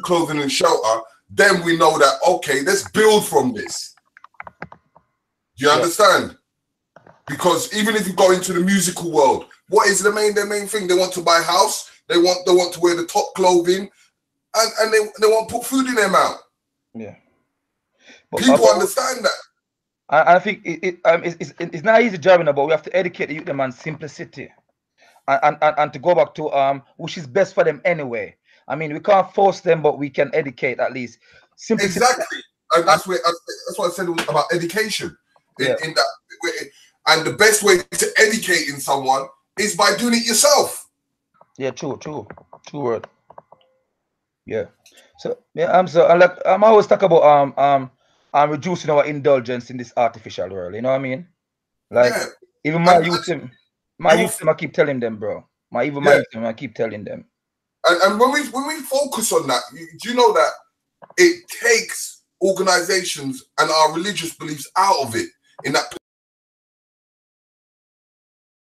clothing, and shelter, then we know that, okay, let's build from this. Do you understand? Because even if you go into the musical world, what is their main thing? They want to buy a house, they want to wear the top clothing, and they want to put food in their mouth. Yeah. But people understand that. I think it's not easy driving, but we have to educate the youth them on simplicity, and to go back to which is best for them anyway. I mean, we can't force them, but we can educate at least. Simplicity. Exactly, and that's what I said about education. In that, and the best way to educating someone is by doing it yourself. Yeah, true word. Yeah. So I'm always talk about reducing our indulgence in this artificial world. You know what I mean? Like even my youth, I keep telling them, bro. I keep telling them. And when we focus on that, do you know that it takes organizations and our religious beliefs out of it in that